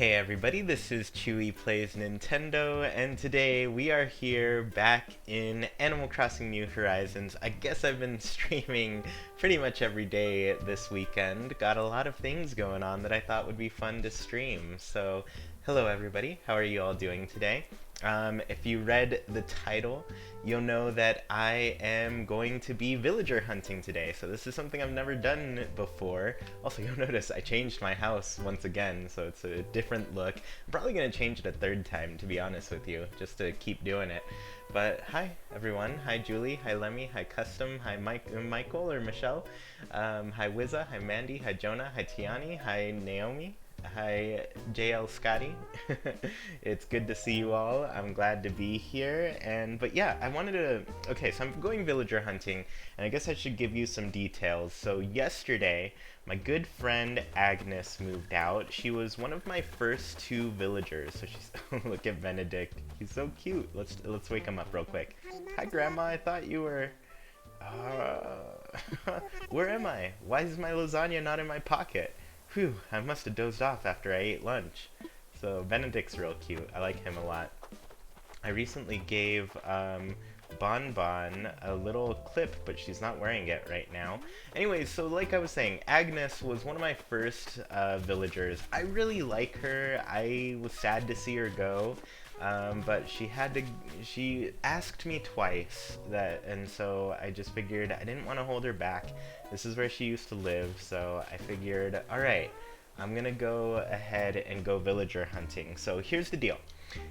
Hey everybody, this is Chewy Plays Nintendo, and today we are here back in Animal Crossing New Horizons. I guess I've been streaming pretty much every day this weekend. Got a lot of things going on that I thought would be fun to stream. So, hello everybody, how are you all doing today? If you read the title, you'll know that I am going to be villager hunting today. So this is something I've never done before. Also, you'll notice I changed my house once again, so it's a different look. I'm probably going to change it a third time, to be honest with you, just to keep doing it. But hi, everyone. Hi, Julie. Hi, Lemmy. Hi, Custom. Hi, Michael or Michelle. Hi, Wizza. Hi, Mandy. Hi, Jonah. Hi, Tiani. Hi, Naomi. Hi, JL Scotty. It's good to see you all. I'm glad to be here. But yeah, I wanted to. Okay, so I'm going villager hunting, and I guess I should give you some details. So, yesterday, my good friend Agnes moved out. She was one of my first two villagers. So she's. Look at Benedict. He's so cute. Let's wake him up real quick. Hi, Grandma. I thought you were. Where am I? Why is my lasagna not in my pocket? Phew, I must have dozed off after I ate lunch. So Benedict's real cute. I like him a lot. I recently gave Bon Bon a little clip, but she's not wearing it right now. Anyways, so like I was saying, Agnes was one of my first villagers. I really like her. I was sad to see her go. But she asked me twice and so I just figured I didn't want to hold her back. This is where she used to live, so I figured, alright, I'm gonna go ahead and go villager hunting. So here's the deal.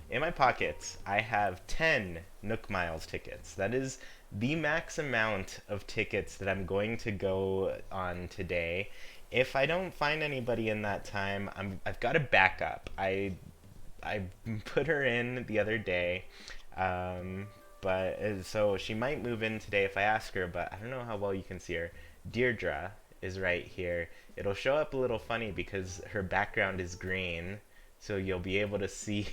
In my pockets, I have 10 Nook Miles tickets. That is the max amount of tickets that I'm going to go on today. If I don't find anybody in that time, I've got a backup. I put her in the other day, so she might move in today if I ask her, but I don't know how well you can see her. Deirdre is right here. It'll show up a little funny because her background is green, so you'll be able to see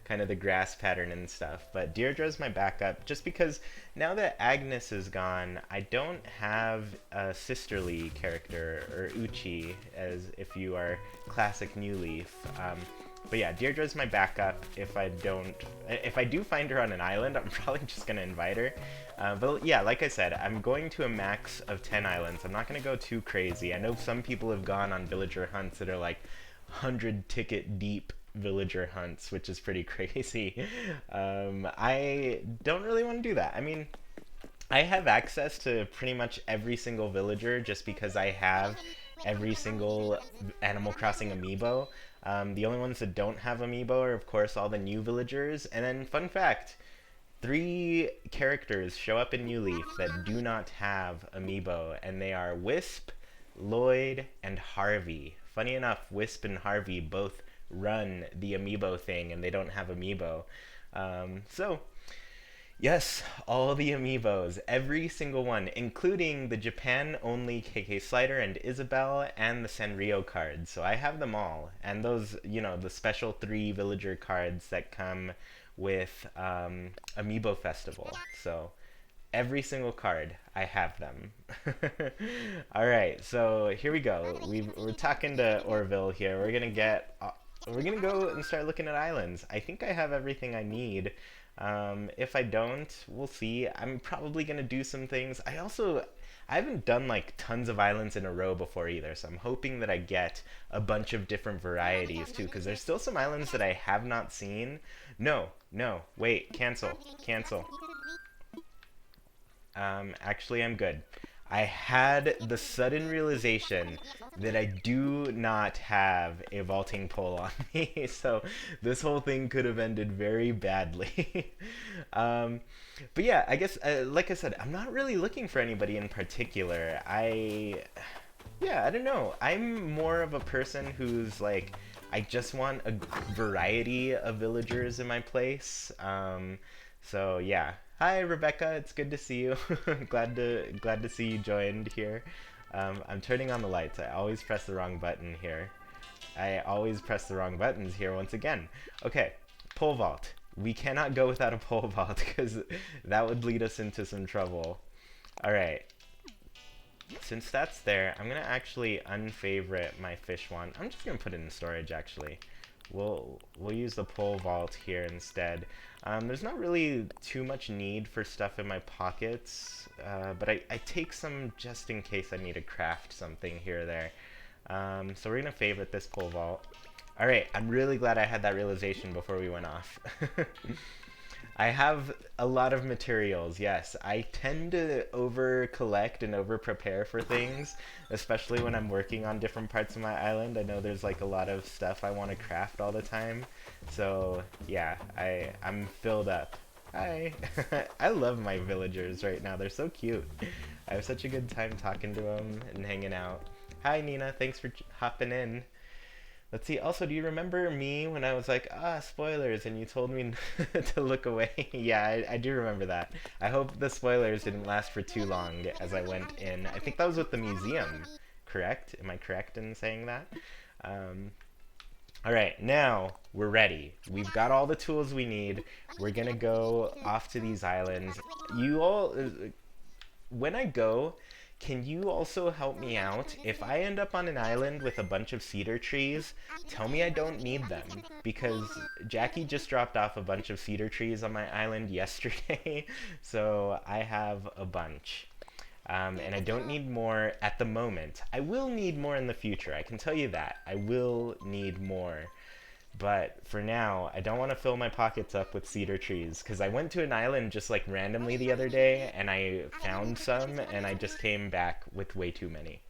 kind of the grass pattern and stuff. But Deirdre's my backup just because now that Agnes is gone, I don't have a sisterly character, or Uchi, as if you are classic New Leaf. But yeah, Deirdre's my backup. If I do find her on an island, I'm probably just gonna invite her. But yeah, like I said, I'm going to a max of 10 islands. I'm not gonna go too crazy. I know some people have gone on villager hunts that are like 100 ticket deep villager hunts, which is pretty crazy. I don't really want to do that. I mean, I have access to pretty much every single villager just because I have every single Animal Crossing amiibo. The only ones that don't have amiibo are, of course, all the new villagers. And then, fun fact, 3 characters show up in New Leaf that do not have amiibo, and they are Wisp, Lloyd, and Harvey. Funny enough, Wisp and Harvey both run the amiibo thing, and they don't have amiibo. So, yes, all the amiibos, every single one, including the Japan-only KK Slider and Isabelle and the Sanrio cards. So I have them all. And those, the special 3 villager cards that come with Amiibo Festival. So every single card, I have them. Alright, so here we go. We're talking to Orville here. We're gonna go and start looking at islands. I think I have everything I need. If I don't, we'll see. I'm probably gonna do some things. I haven't done like tons of islands in a row before either, so I'm hoping that I get a bunch of different varieties too, because there's still some islands that I have not seen. No, wait, cancel. Actually, I'm good. I had the sudden realization that I do not have a vaulting pole on me, so this whole thing could have ended very badly. But yeah, I guess, like I said, I'm not really looking for anybody in particular. Yeah, I don't know. I'm more of a person who's like, I just want a variety of villagers in my place. So yeah. Hi Rebecca, it's good to see you. glad to see you joined here. I'm turning on the lights. I always press the wrong button here. I always press the wrong buttons here once again. Okay, pole vault. We cannot go without a pole vault because that would lead us into some trouble. Alright. Since that's there, I'm gonna actually unfavorite my fish one. I'm just gonna put it in storage actually. we'll use the pole vault here instead. There's not really too much need for stuff in my pockets, but I take some just in case I need to craft something here or there. So we're gonna favorite this pole vault. Alright, I'm really glad I had that realization before we went off. I have a lot of materials, yes. I tend to over collect and over prepare for things, especially when I'm working on different parts of my island. I know there's like a lot of stuff I want to craft all the time. So yeah, I'm filled up. Hi. I love my villagers right now. They're so cute. I have such a good time talking to them and hanging out. Hi Nina, thanks for hopping in. Let's see. Also, do you remember me when I was like, spoilers, and you told me to look away? Yeah, I do remember that. I hope the spoilers didn't last for too long as I went in. I think that was with the museum, correct? Am I correct in saying that? All right, now we're ready. We've got all the tools we need. We're gonna go off to these islands. You all, when I go, can you also help me out? If I end up on an island with a bunch of cedar trees, tell me I don't need them. Because Jackie just dropped off a bunch of cedar trees on my island yesterday, so I have a bunch. And I don't need more at the moment. I will need more in the future, I can tell you that. I will need more. But for now, I don't want to fill my pockets up with cedar trees, because I went to an island just like randomly the other day, and I found some, and I just came back with way too many.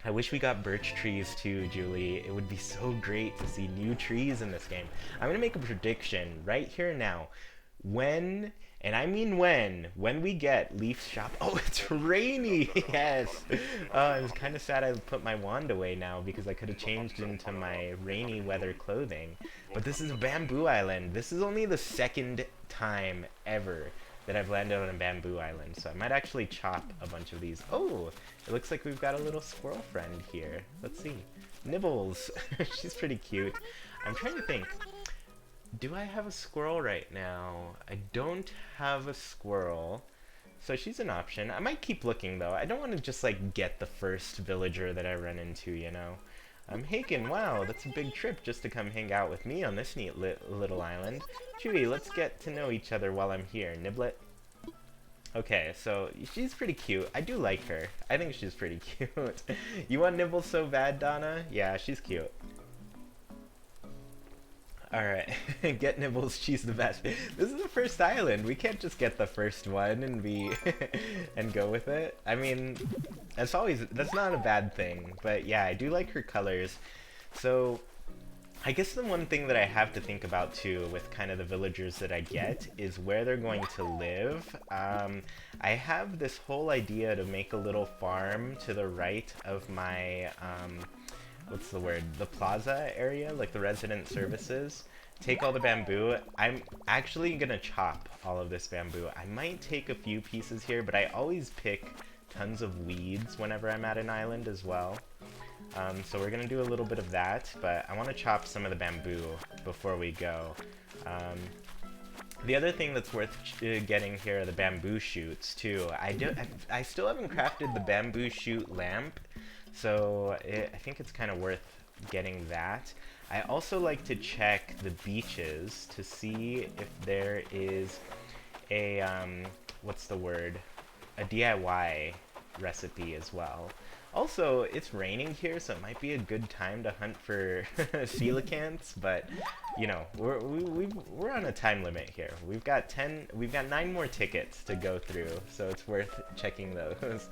I wish we got birch trees too, Julie. It would be so great to see new trees in this game. I'm going to make a prediction right here now. When, and I mean when we get Leaf's shop. Oh, it's rainy! Yes! I was kind of sad I put my wand away now because I could have changed into my rainy weather clothing. But this is a bamboo island. This is only the second time ever that I've landed on a bamboo island. So I might actually chop a bunch of these. Oh, it looks like we've got a little squirrel friend here. Let's see. Nibbles. She's pretty cute. I'm trying to think. Do I have a squirrel right now? I don't have a squirrel. So she's an option. I might keep looking though. I don't want to just like get the first villager that I run into, you know? Haken, wow, that's a big trip just to come hang out with me on this neat little island. Chewy, let's get to know each other while I'm here. Niblet? Okay, so she's pretty cute. I do like her. I think she's pretty cute. You want Nibbles so bad, Donna? Yeah, she's cute. Alright, get Nibbles, she's the best. This is the first island. We can't just get the first one and be and go with it. I mean, that's not a bad thing. But yeah, I do like her colors. So I guess the one thing that I have to think about too with kind of the villagers that I get is where they're going to live. I have this whole idea to make a little farm to the right of my what's the word? The plaza area, like the resident services. Take all the bamboo. I'm actually gonna chop all of this bamboo. I might take a few pieces here, but I always pick tons of weeds whenever I'm at an island as well. So we're gonna do a little bit of that, but I want to chop some of the bamboo before we go. The other thing that's worth getting here are the bamboo shoots too. I still haven't crafted the bamboo shoot lamp. So I think it's kind of worth getting that. I also like to check the beaches to see if there is a, what's the word? A DIY recipe as well. Also, it's raining here, so it might be a good time to hunt for coelacanths, but, you know, we're on a time limit here. We've got 9 more tickets to go through, so it's worth checking those.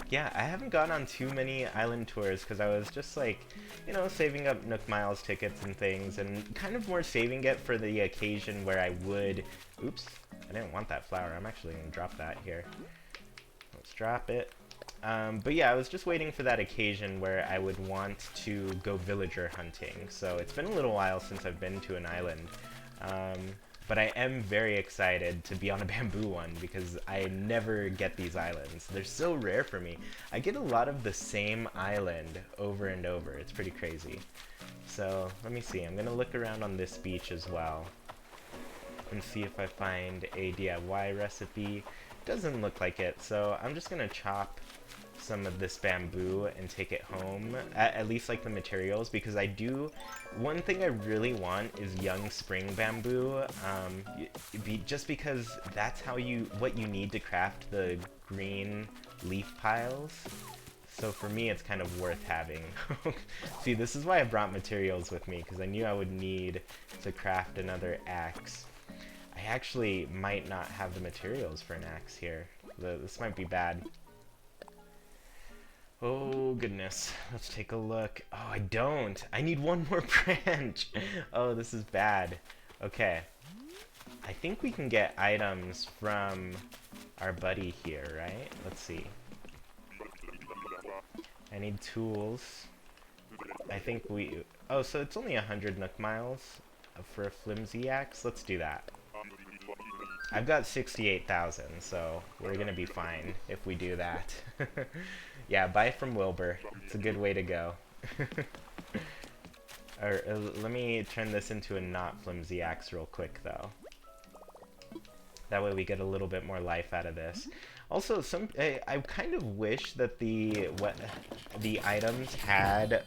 Yeah, I haven't gone on too many island tours because I was just like, you know, saving up Nook Miles tickets and things, and kind of more saving it for the occasion where I would... Oops, I didn't want that flower. I'm actually going to drop that here. Let's drop it. But yeah, I was just waiting for that occasion where I would want to go villager hunting. So it's been a little while since I've been to an island. But I am very excited to be on a bamboo one because I never get these islands. They're so rare for me. I get a lot of the same island over and over. It's pretty crazy. So let me see. I'm going to look around on this beach as well and see if I find a DIY recipe. Doesn't look like it, so I'm just going to chop some of this bamboo and take it home, at least like the materials, because one thing I really want is young spring bamboo, just because that's what you need to craft the green leaf piles. So for me, it's kind of worth having. See, this is why I brought materials with me, because I knew I would need to craft another axe. I actually might not have the materials for an axe here. This might be bad. Oh, goodness. Let's take a look. Oh, I don't. I need one more branch. Oh, this is bad. Okay. I think we can get items from our buddy here, right? Let's see. I need tools. I think oh, so it's only 100 Nook miles for a flimsy axe? Let's do that. I've got 68,000, so we're gonna be fine if we do that. Yeah, buy from Wilbur. It's a good way to go. Let me turn this into a not flimsy axe real quick, though. That way we get a little bit more life out of this. Also, I kind of wish that the items had,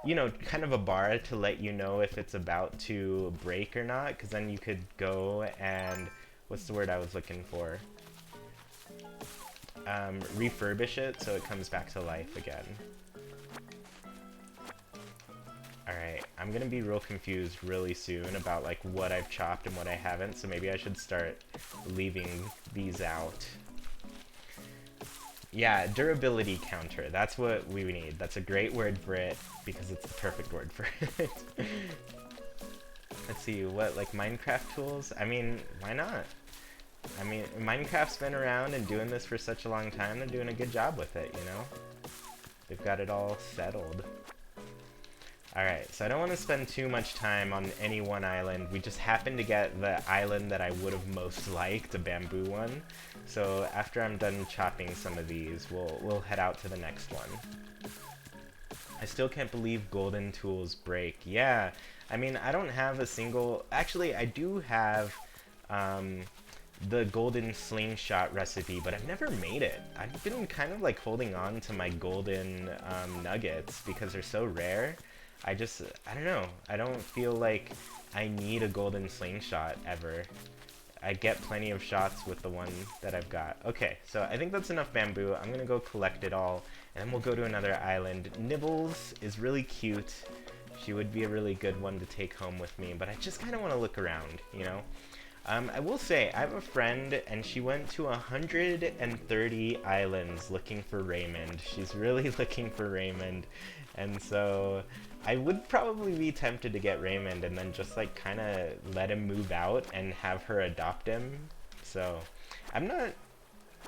you know, kind of a bar to let you know if it's about to break or not, because then you could go and, what's the word I was looking for? Refurbish it so it comes back to life again. Alright, I'm gonna be real confused really soon about like what I've chopped and what I haven't, so maybe I should start leaving these out. Yeah, durability counter, that's what we need. That's a great word for it, because it's the perfect word for it. Let's see, what, like Minecraft tools? I mean, why not? I mean, Minecraft's been around and doing this for such a long time, they're doing a good job with it, you know? They've got it all settled. Alright, so I don't want to spend too much time on any one island. We just happened to get the island that I would have most liked, a bamboo one. So after I'm done chopping some of these, we'll head out to the next one. I still can't believe golden tools break. Yeah, I mean, I don't have a single... Actually, I do have the golden slingshot recipe, but I've never made it. I've been kind of like holding on to my golden nuggets because they're so rare. I don't know. I don't feel like I need a golden slingshot ever. I get plenty of shots with the one that I've got. Okay, so I think that's enough bamboo. I'm gonna go collect it all, and then we'll go to another island. Nibbles is really cute. She would be a really good one to take home with me, but I just kind of want to look around, you know? I will say, I have a friend, and she went to 130 islands looking for Raymond. She's really looking for Raymond, and so I would probably be tempted to get Raymond and then just like kind of let him move out and have her adopt him. So I'm not,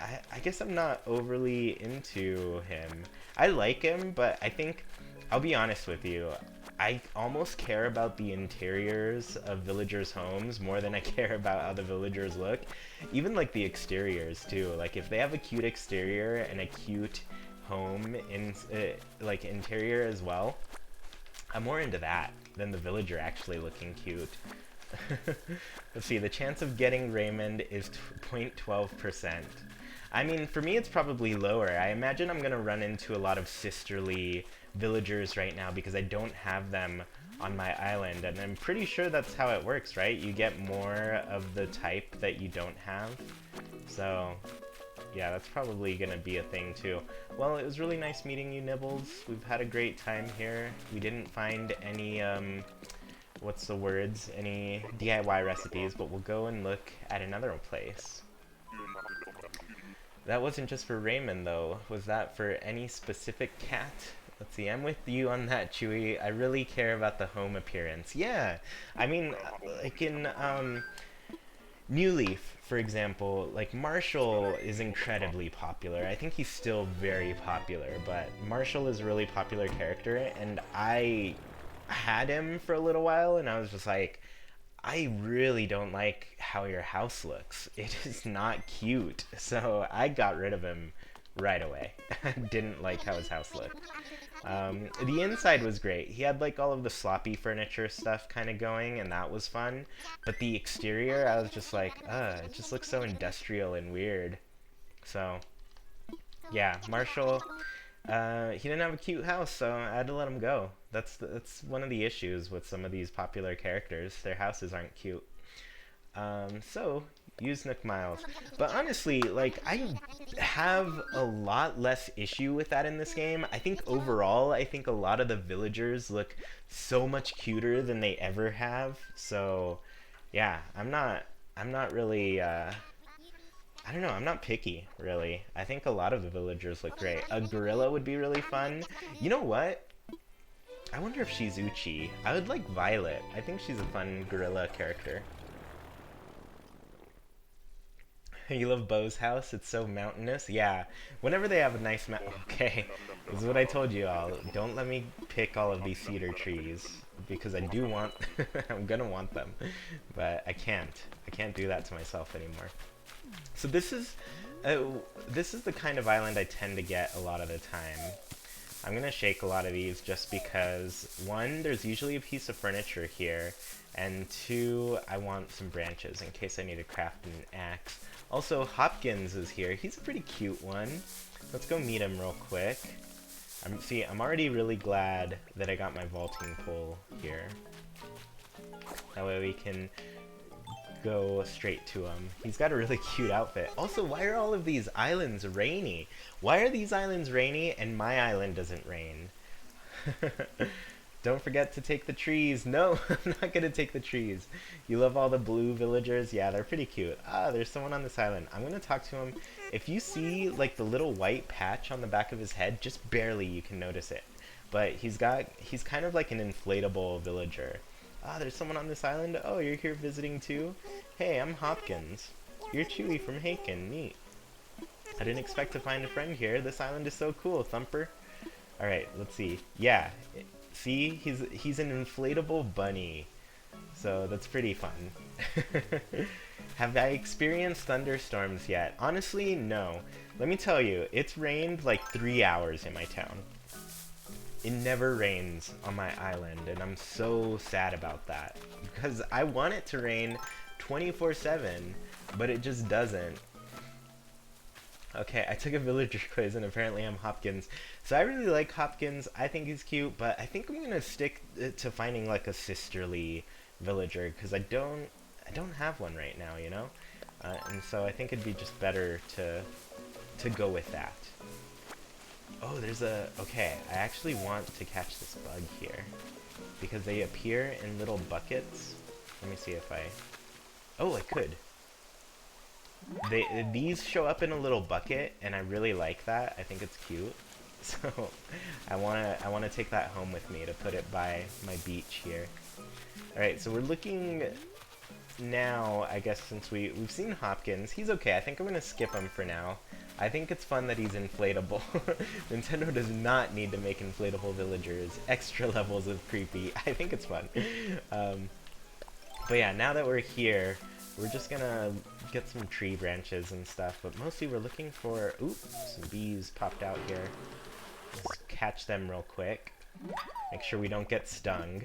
I guess I'm not overly into him. I like him, but I think, I'll be honest with you, I almost care about the interiors of villagers' homes more than I care about how the villagers look. Even like the exteriors too. Like if they have a cute exterior and a cute home in like interior as well, I'm more into that than the villager actually looking cute. Let's see, the chance of getting Raymond is 0.12%. I mean, for me it's probably lower. I imagine I'm gonna run into a lot of sisterly villagers right now because I don't have them on my island, and I'm pretty sure that's how it works, right? You get more of the type that you don't have. So yeah, that's probably gonna be a thing too. Well, it was really nice meeting you, Nibbles. We've had a great time here. We didn't find any what's the words, any DIY recipes, but we'll go and look at another place. That wasn't just for Raymond though. Was that for any specific cat? Let's see, I'm with you on that, Chewy. I really care about the home appearance. Yeah, I mean, like in New Leaf, for example, like Marshall is incredibly popular. I think he's still very popular, but Marshall is a really popular character, and I had him for a little while, and I was just like, I really don't like how your house looks. It is not cute. So I got rid of him right away. I didn't like how his house looked. The inside was great. He had like all of the sloppy furniture stuff kind of going, and that was fun. But the exterior, I was just like, it just looks so industrial and weird. So Yeah, Marshall. He didn't have a cute house, so I had to let him go. That's one of the issues with some of these popular characters. Their houses aren't cute. So use Nook Miles. But honestly, like I have a lot less issue with that in this game. I think overall, I think a lot of the villagers look so much cuter than they ever have. So yeah, I'm not really I don't know, I'm not picky, really. I think a lot of the villagers look great. A gorilla would be really fun. You know what? I wonder if she's Uchi. I would like Violet. I think she's a fun gorilla character. You love Bo's house? It's so mountainous? Yeah. Whenever they have a nice Okay. This is what I told you all. Don't let me pick all of these cedar trees. Because I do want... I'm gonna want them. But I can't. I can't do that to myself anymore. So this is the kind of island I tend to get a lot of the time. I'm gonna shake a lot of these just because, one, there's usually a piece of furniture here, and two, I want some branches in case I need to craft an axe. Also, Hopkins is here. He's a pretty cute one. Let's go meet him real quick. I'm already really glad that I got my vaulting pole here. That way we can go straight to him. He's got a really cute outfit. Also, why are all of these islands rainy? Why are these islands rainy and my island doesn't rain? Don't forget to take the trees. No, I'm not gonna take the trees. You love all the blue villagers? Yeah, they're pretty cute. Ah, there's someone on this island. I'm gonna talk to him. If you see like the little white patch on the back of his head, just barely you can notice it. But he's kind of like an inflatable villager. Ah, there's someone on this island? Oh, you're here visiting too? Hey, I'm Hopkins. You're Chewy from Haken. Neat. I didn't expect to find a friend here. This island is so cool, Thumper. Alright, let's see. Yeah, see? He's an inflatable bunny. So that's pretty fun. Have I experienced thunderstorms yet? Honestly, no. Let me tell you, it's rained like 3 hours in my town. It never rains on my island, and I'm so sad about that. Because I want it to rain 24/7, but it just doesn't. Okay, I took a villager quiz, and apparently I'm Hopkins. So I really like Hopkins. I think he's cute, but I think I'm gonna stick to finding like a sisterly villager, because I don't have one right now, you know? And so I think it'd be just better to go with that. Oh, okay, I actually want to catch this bug here. Because they appear in little buckets. Let me see if oh, I could. These show up in a little bucket, and I really like that. I think it's cute. So, I wanna take that home with me to put it by my beach here. Alright, so we're looking now, I guess, since we've seen Hopkins. He's okay. I think I'm gonna skip him for now. I think it's fun that he's inflatable. Nintendo does not need to make inflatable villagers extra levels of creepy. I think it's fun. But yeah, now that we're here, we're just gonna get some tree branches and stuff, but mostly we're looking for... Oops, some bees popped out here. Let's catch them real quick. Make sure we don't get stung.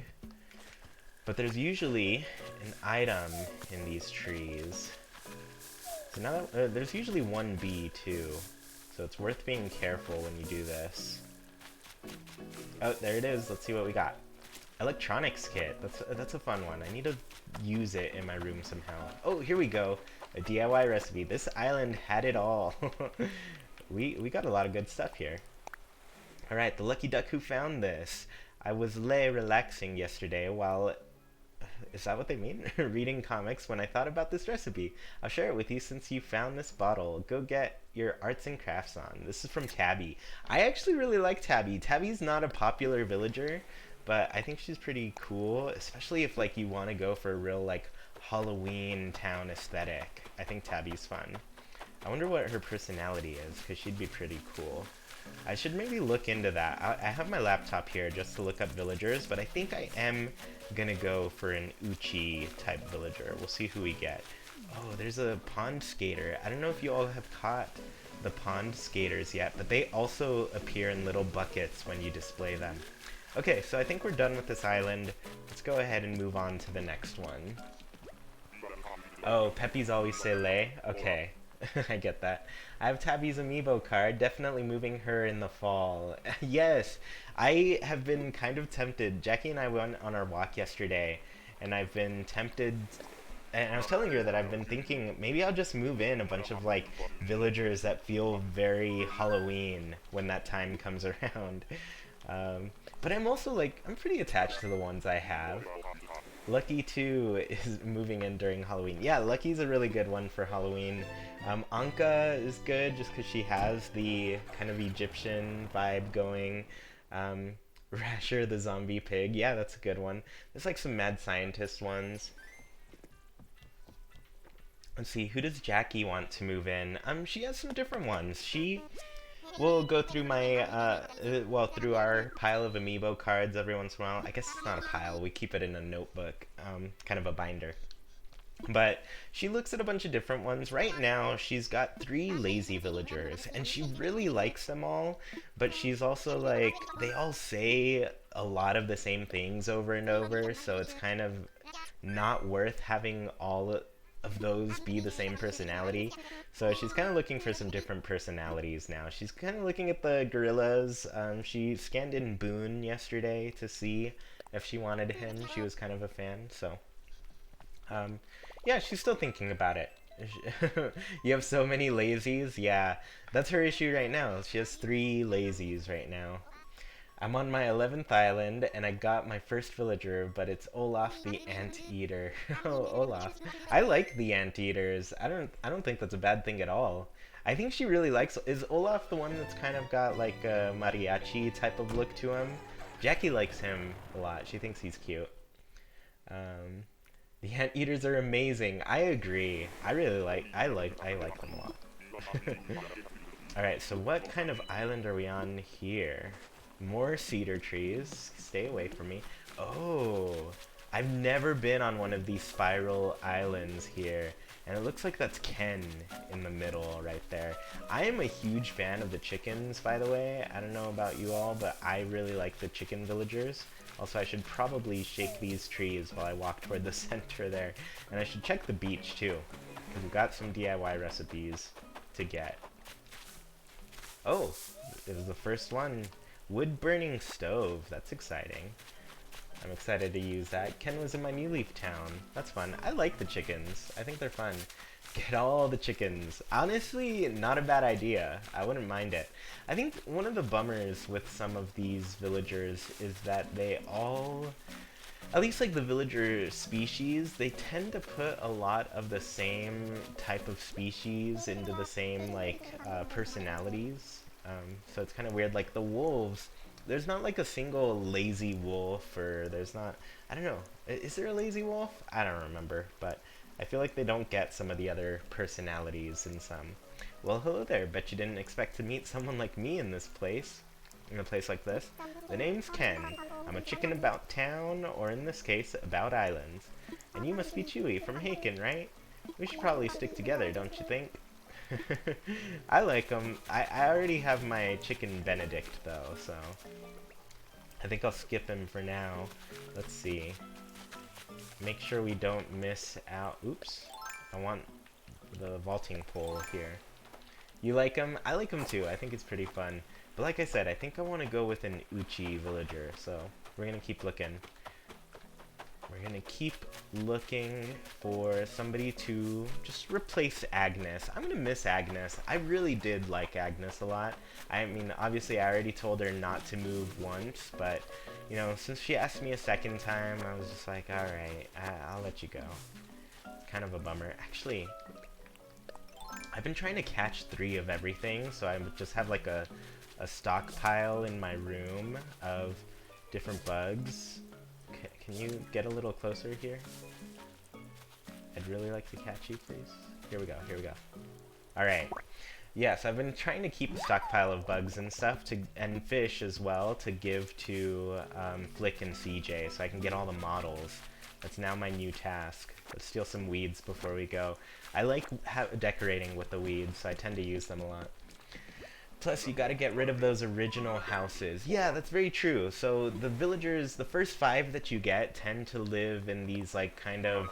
But there's usually an item in these trees. So now that, there's usually one bee too, so it's worth being careful when you do this. Oh, there it is. Let's see what we got. Electronics kit. That's a fun one. I need to use it in my room somehow. Oh, here we go. A DIY recipe. This island had it all. we got a lot of good stuff here. All right, the lucky duck who found this. I was relaxing yesterday while... Is that what they mean? Reading comics when I thought about this recipe. I'll share it with you since you found this bottle. Go get your arts and crafts on. This is from Tabby. I actually really like Tabby. Tabby's not a popular villager, but I think she's pretty cool, especially if like you want to go for a real like Halloween town aesthetic. I think Tabby's fun. I wonder what her personality is, because she'd be pretty cool. I should maybe look into that. I have my laptop here just to look up villagers, but I think I am gonna go for an Uchi type villager. We'll see who we get. Oh, there's a pond skater. I don't know if you all have caught the pond skaters yet, but they also appear in little buckets when you display them. Okay, so I think we're done with this island. Let's go ahead and move on to the next one. Oh, Peppy's always say lay? Okay. I get that. I have Tabby's amiibo card, definitely moving her in the fall. Yes, I have been kind of tempted. Jackie and I went on our walk yesterday, and I've been tempted. And I was telling her that I've been thinking maybe I'll just move in a bunch of like villagers that feel very Halloween when that time comes around. But I'm also like, I'm pretty attached to the ones I have. Lucky too is moving in during Halloween. Yeah, Lucky's a really good one for Halloween. Anka is good just because she has the kind of Egyptian vibe going. Um, Rasher the zombie pig. Yeah, that's a good one. There's like some mad scientist ones. Let's see, who does Jackie want to move in? She has some different ones. She will go through my, well, through our pile of amiibo cards every once in a while. I guess it's not a pile, we keep it in a notebook, kind of a binder. But she looks at a bunch of different ones. Right now, she's got 3 lazy villagers, and she really likes them all, but she's also like, they all say a lot of the same things over and over, so it's kind of not worth having all of those be the same personality. So she's kind of looking for some different personalities now. She's kind of looking at the gorillas. She scanned in Boone yesterday to see if she wanted him. She was kind of a fan, so yeah, she's still thinking about it. You have so many lazies? Yeah, that's her issue right now. She has 3 lazies right now. I'm on my 11th island, and I got my first villager, but it's Olaf the Anteater. Oh, Olaf. I like the Anteaters. I don't think that's a bad thing at all. I think she really likes... Is Olaf the one that's kind of got like a mariachi type of look to him? Jackie likes him a lot. She thinks he's cute. The Anteaters are amazing. I agree. I like them a lot. Alright, so what kind of island are we on here? More cedar trees. Stay away from me. Oh, I've never been on one of these spiral islands here. And it looks like that's Ken in the middle right there. I am a huge fan of the chickens, by the way. I don't know about you all, but I really like the chicken villagers. Also, I should probably shake these trees while I walk toward the center there. And I should check the beach, too. Because we've got some DIY recipes to get. Oh, it was the first one. Wood-burning stove. That's exciting. I'm excited to use that. Ken was in my New Leaf town. That's fun. I like the chickens. I think they're fun. Get all the chickens. Honestly, not a bad idea. I wouldn't mind it. I think one of the bummers with some of these villagers is that they all, at least like the villager species, they tend to put a lot of the same type of species into the same like personalities. So it's kind of weird. Like the wolves, there's not like a single lazy wolf, or there's not, I don't know, is there a lazy wolf? I don't remember, but I feel like they don't get some of the other personalities in some. Well, hello there. Bet you didn't expect to meet someone like me in this place. In a place like this. The name's Ken. I'm a chicken about town, or in this case, about islands. And you must be Chewy from Haken, right? We should probably stick together, don't you think? I like them. I already have my chicken Benedict, though, so I think I'll skip him for now. Let's see. Make sure we don't miss out. Oops. I want the vaulting pole here. You like him? I like him too. I think it's pretty fun. But like I said, I think I want to go with an Uchi villager, so we're going to keep looking. We're going to keep looking for somebody to just replace Agnes. I'm going to miss Agnes. I really did like Agnes a lot. I mean, obviously I already told her not to move once, but, you know, since she asked me a second time, I was just like, alright, I'll let you go. It's kind of a bummer. Actually, I've been trying to catch 3 of everything, so I just have like a stockpile in my room of different bugs. Can you get a little closer here? I'd really like to catch you, please. Here we go, here we go. Alright. Yes, I've been trying to keep a stockpile of bugs and stuff, and fish as well, to give to Flick and CJ, so I can get all the models. That's now my new task. Let's steal some weeds before we go. I like decorating with the weeds, so I tend to use them a lot. Plus, you gotta get rid of those original houses. Yeah, that's very true. So the villagers, the first 5 that you get tend to live in these like kind of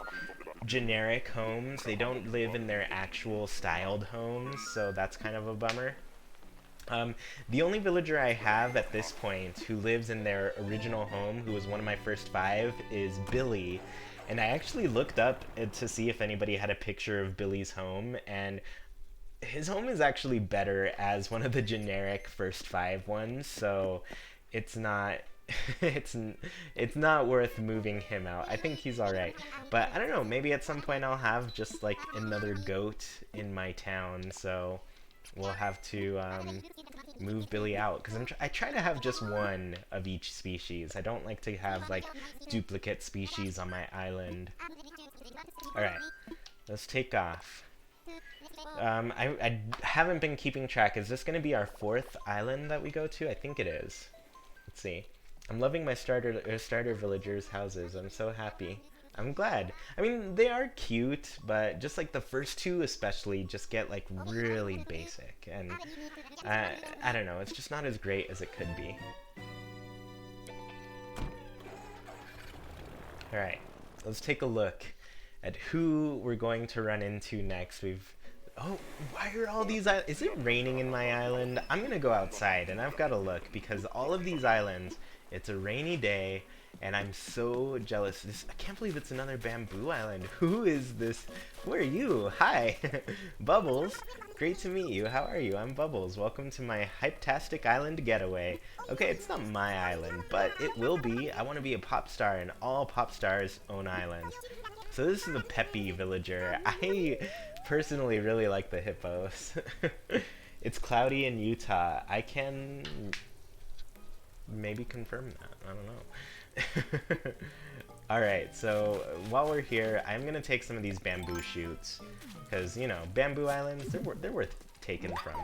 generic homes. They don't live in their actual styled homes, so that's kind of a bummer. The only villager I have at this point who lives in their original home, who was one of my first 5, is Billy. And I actually looked up to see if anybody had a picture of Billy's home, and his home is actually better as one of the generic first 5 ones, so it's not it's it's not worth moving him out. I think he's all right, but I don't know, maybe at some point I'll have just like another goat in my town, so we'll have to move Billy out, because I try to have just one of each species. I don't like to have like duplicate species on my island. Alright, let's take off. I haven't been keeping track. Is this going to be our 4th island that we go to? I think it is. Let's see. I'm loving my starter villagers' houses. I'm so happy. I'm glad. I mean, they are cute, but just like the first 2 especially just get like really basic. And I don't know, it's just not as great as it could be. Alright, let's take a look at who we're going to run into next. Oh, why are all these islands? Is it raining in my island? I'm gonna go outside and I've got to look, because all of these islands, it's a rainy day and I'm so jealous. I can't believe it's another bamboo island. Who is this? Who are you? Hi, Bubbles. Great to meet you. How are you? I'm Bubbles. Welcome to my Hyptastic Island getaway. Okay, it's not my island, but it will be. I want to be a pop star, and all pop stars own islands. So this is the Peppy villager. I personally really like the hippos. It's cloudy in Utah. I can maybe confirm that. I don't know. Alright, so while we're here, I'm going to take some of these bamboo shoots. Because, you know, bamboo islands, they're worth taking from.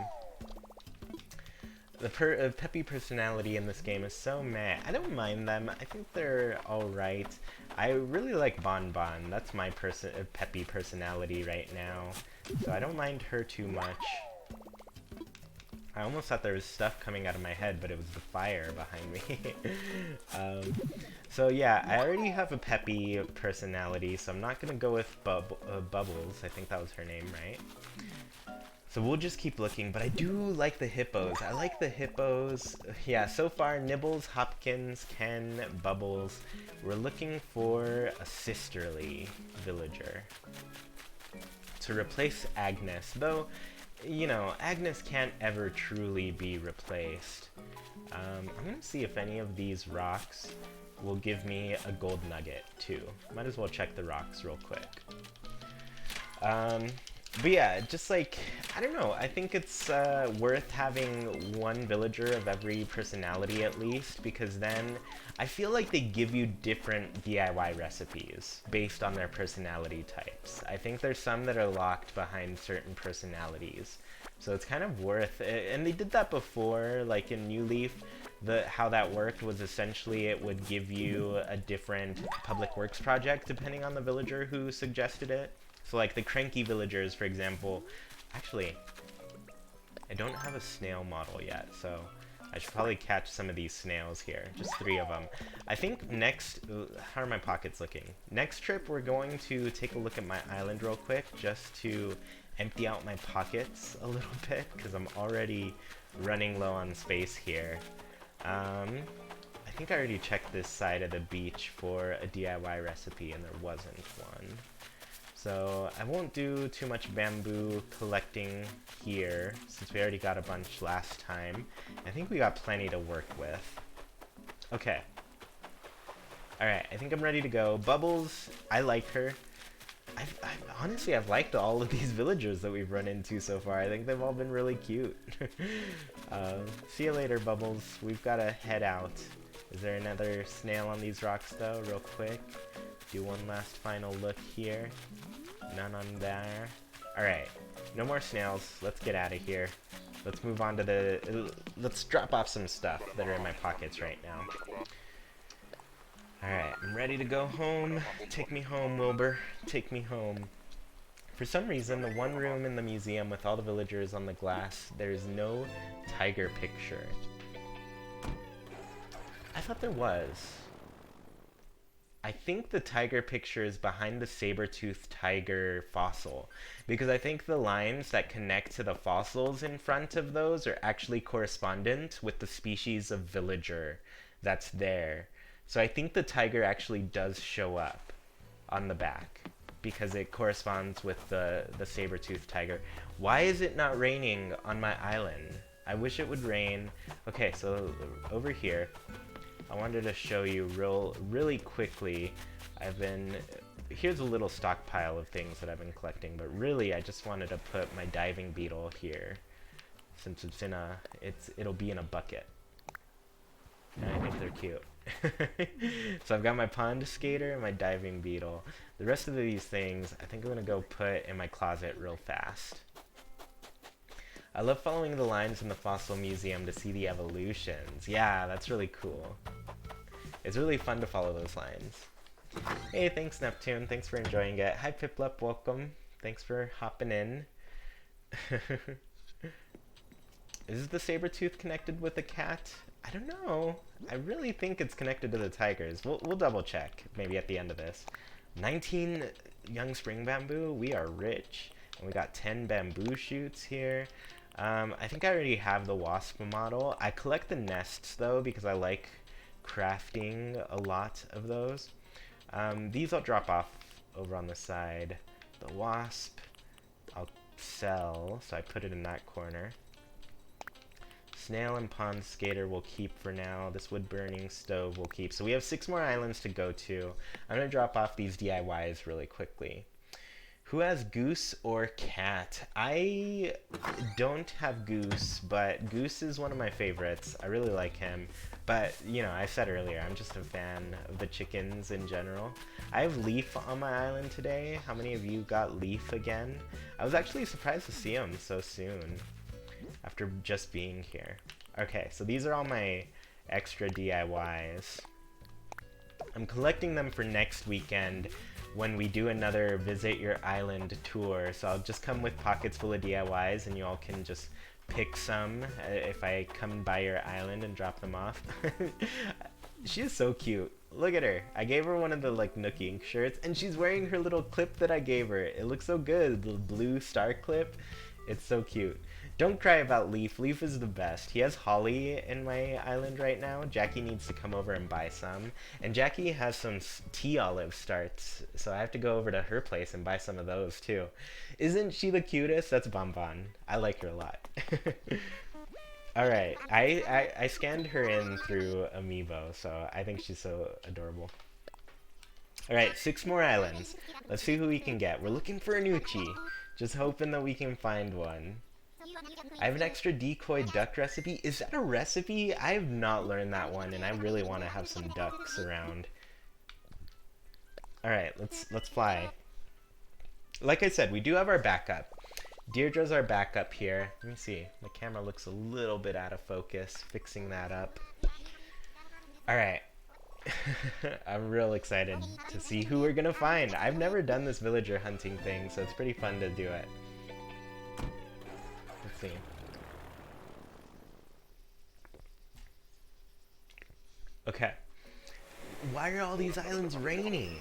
The Peppy personality in this game is so meh. I don't mind them. I think they're alright. I really like Bon Bon. That's my Peppy personality right now. So I don't mind her too much. I almost thought there was stuff coming out of my head, but it was the fire behind me. So yeah, I already have a Peppy personality, so I'm not going to go with Bubbles. I think that was her name, right? So we'll just keep looking, but I do like the hippos. I like the hippos. Yeah, so far, Nibbles, Hopkins, Ken, Bubbles. We're looking for a sisterly villager to replace Agnes, though, you know, Agnes can't ever truly be replaced. I'm gonna see if any of these rocks will give me a gold nugget, too. Might as well check the rocks real quick. But yeah, just like, I don't know, I think it's worth having one villager of every personality at least, because then I feel like they give you different DIY recipes based on their personality types. I think there's some that are locked behind certain personalities, so it's kind of worth it. And they did that before, like in New Leaf. How that worked was essentially it would give you a different public works project depending on the villager who suggested it. So like the cranky villagers, for example. Actually, I don't have a snail model yet, so I should probably catch some of these snails here. Just 3 of them. I think next... how are my pockets looking? Next trip, we're going to take a look at my island real quick, just to empty out my pockets a little bit, because I'm already running low on space here. I think I already checked this side of the beach for a DIY recipe, and there wasn't one. So I won't do too much bamboo collecting here, since we already got a bunch last time. I think we got plenty to work with. Okay. Alright, I think I'm ready to go. Bubbles, I like her. Honestly, I've liked all of these villagers that we've run into so far. I think they've all been really cute. See you later, Bubbles. We've got to head out. Is there another snail on these rocks, though, real quick? Do one last final look here. None on there. Alright, no more snails. Let's get out of here. Let's move on to let's drop off some stuff that are in my pockets right now. Alright, I'm ready to go home. Take me home, Wilbur. Take me home. For some reason, the one room in the museum with all the villagers on the glass, there's no tiger picture. I thought there was. I think the tiger picture is behind the saber-toothed tiger fossil because I think the lines that connect to the fossils in front of those are actually correspondent with the species of villager that's there. So I think the tiger actually does show up on the back because it corresponds with the saber-toothed tiger. Why is it not raining on my island? I wish it would rain. Okay, so over here, I wanted to show you really quickly. Here's a little stockpile of things that I've been collecting, but really I just wanted to put my diving beetle here since it'll be in a bucket. And I think they're cute. So I've got my pond skater and my diving beetle. The rest of these things, I think I'm gonna go put in my closet real fast. I love following the lines in the fossil museum to see the evolutions. Yeah, that's really cool. It's really fun to follow those lines. Hey, thanks Neptune. Thanks for enjoying it. Hi Piplup, welcome. Thanks for hopping in. Is the saber tooth connected with the cat? I don't know. I really think it's connected to the tigers. We'll double check maybe at the end of this. 19 young spring bamboo. We are rich. And we got 10 bamboo shoots here. I think I already have the wasp model. I collect the nests though because I like crafting a lot of those. These I'll drop off over on the side. The wasp I'll sell, so I put it in that corner. Snail and pond skater will keep for now. This wood burning stove will keep. So we have 6 more islands to go to. I'm going to drop off these DIYs really quickly. Who has Goose or Cat? I don't have Goose, but Goose is one of my favorites. I really like him. But, you know, I said earlier, I'm just a fan of the chickens in general. I have Leaf on my island today. How many of you got Leaf again? I was actually surprised to see him so soon after just being here. Okay, so these are all my extra DIYs. I'm collecting them for next weekend when we do another Visit Your Island tour. So I'll just come with pockets full of DIYs and you all can just pick some if I come by your island and drop them off. She is so cute. Look at her. I gave her one of the like nooking shirts and she's wearing her little clip that I gave her. It looks so good, the blue star clip. It's so cute. Don't cry about Leaf. Leaf is the best. He has holly in my island right now. Jackie needs to come over and buy some. And Jackie has some tea olive starts, so I have to go over to her place and buy some of those too. Isn't she the cutest? That's Bonbon. I like her a lot. Alright, I scanned her in through Amiibo, so I think she's so adorable. Alright, 6 more islands. Let's see who we can get. We're looking for a Nucci. Just hoping that we can find one. I have an extra decoy duck recipe. Is that a recipe? I have not learned that one, and I really want to have some ducks around. Alright, let's fly. Like I said, we do have our backup. Deirdre's our backup here. Let me see. The camera looks a little bit out of focus. Fixing that up. Alright. I'm real excited to see who we're gonna find. I've never done this villager hunting thing, so it's pretty fun to do it. Let's see. Okay. Why are all these islands rainy?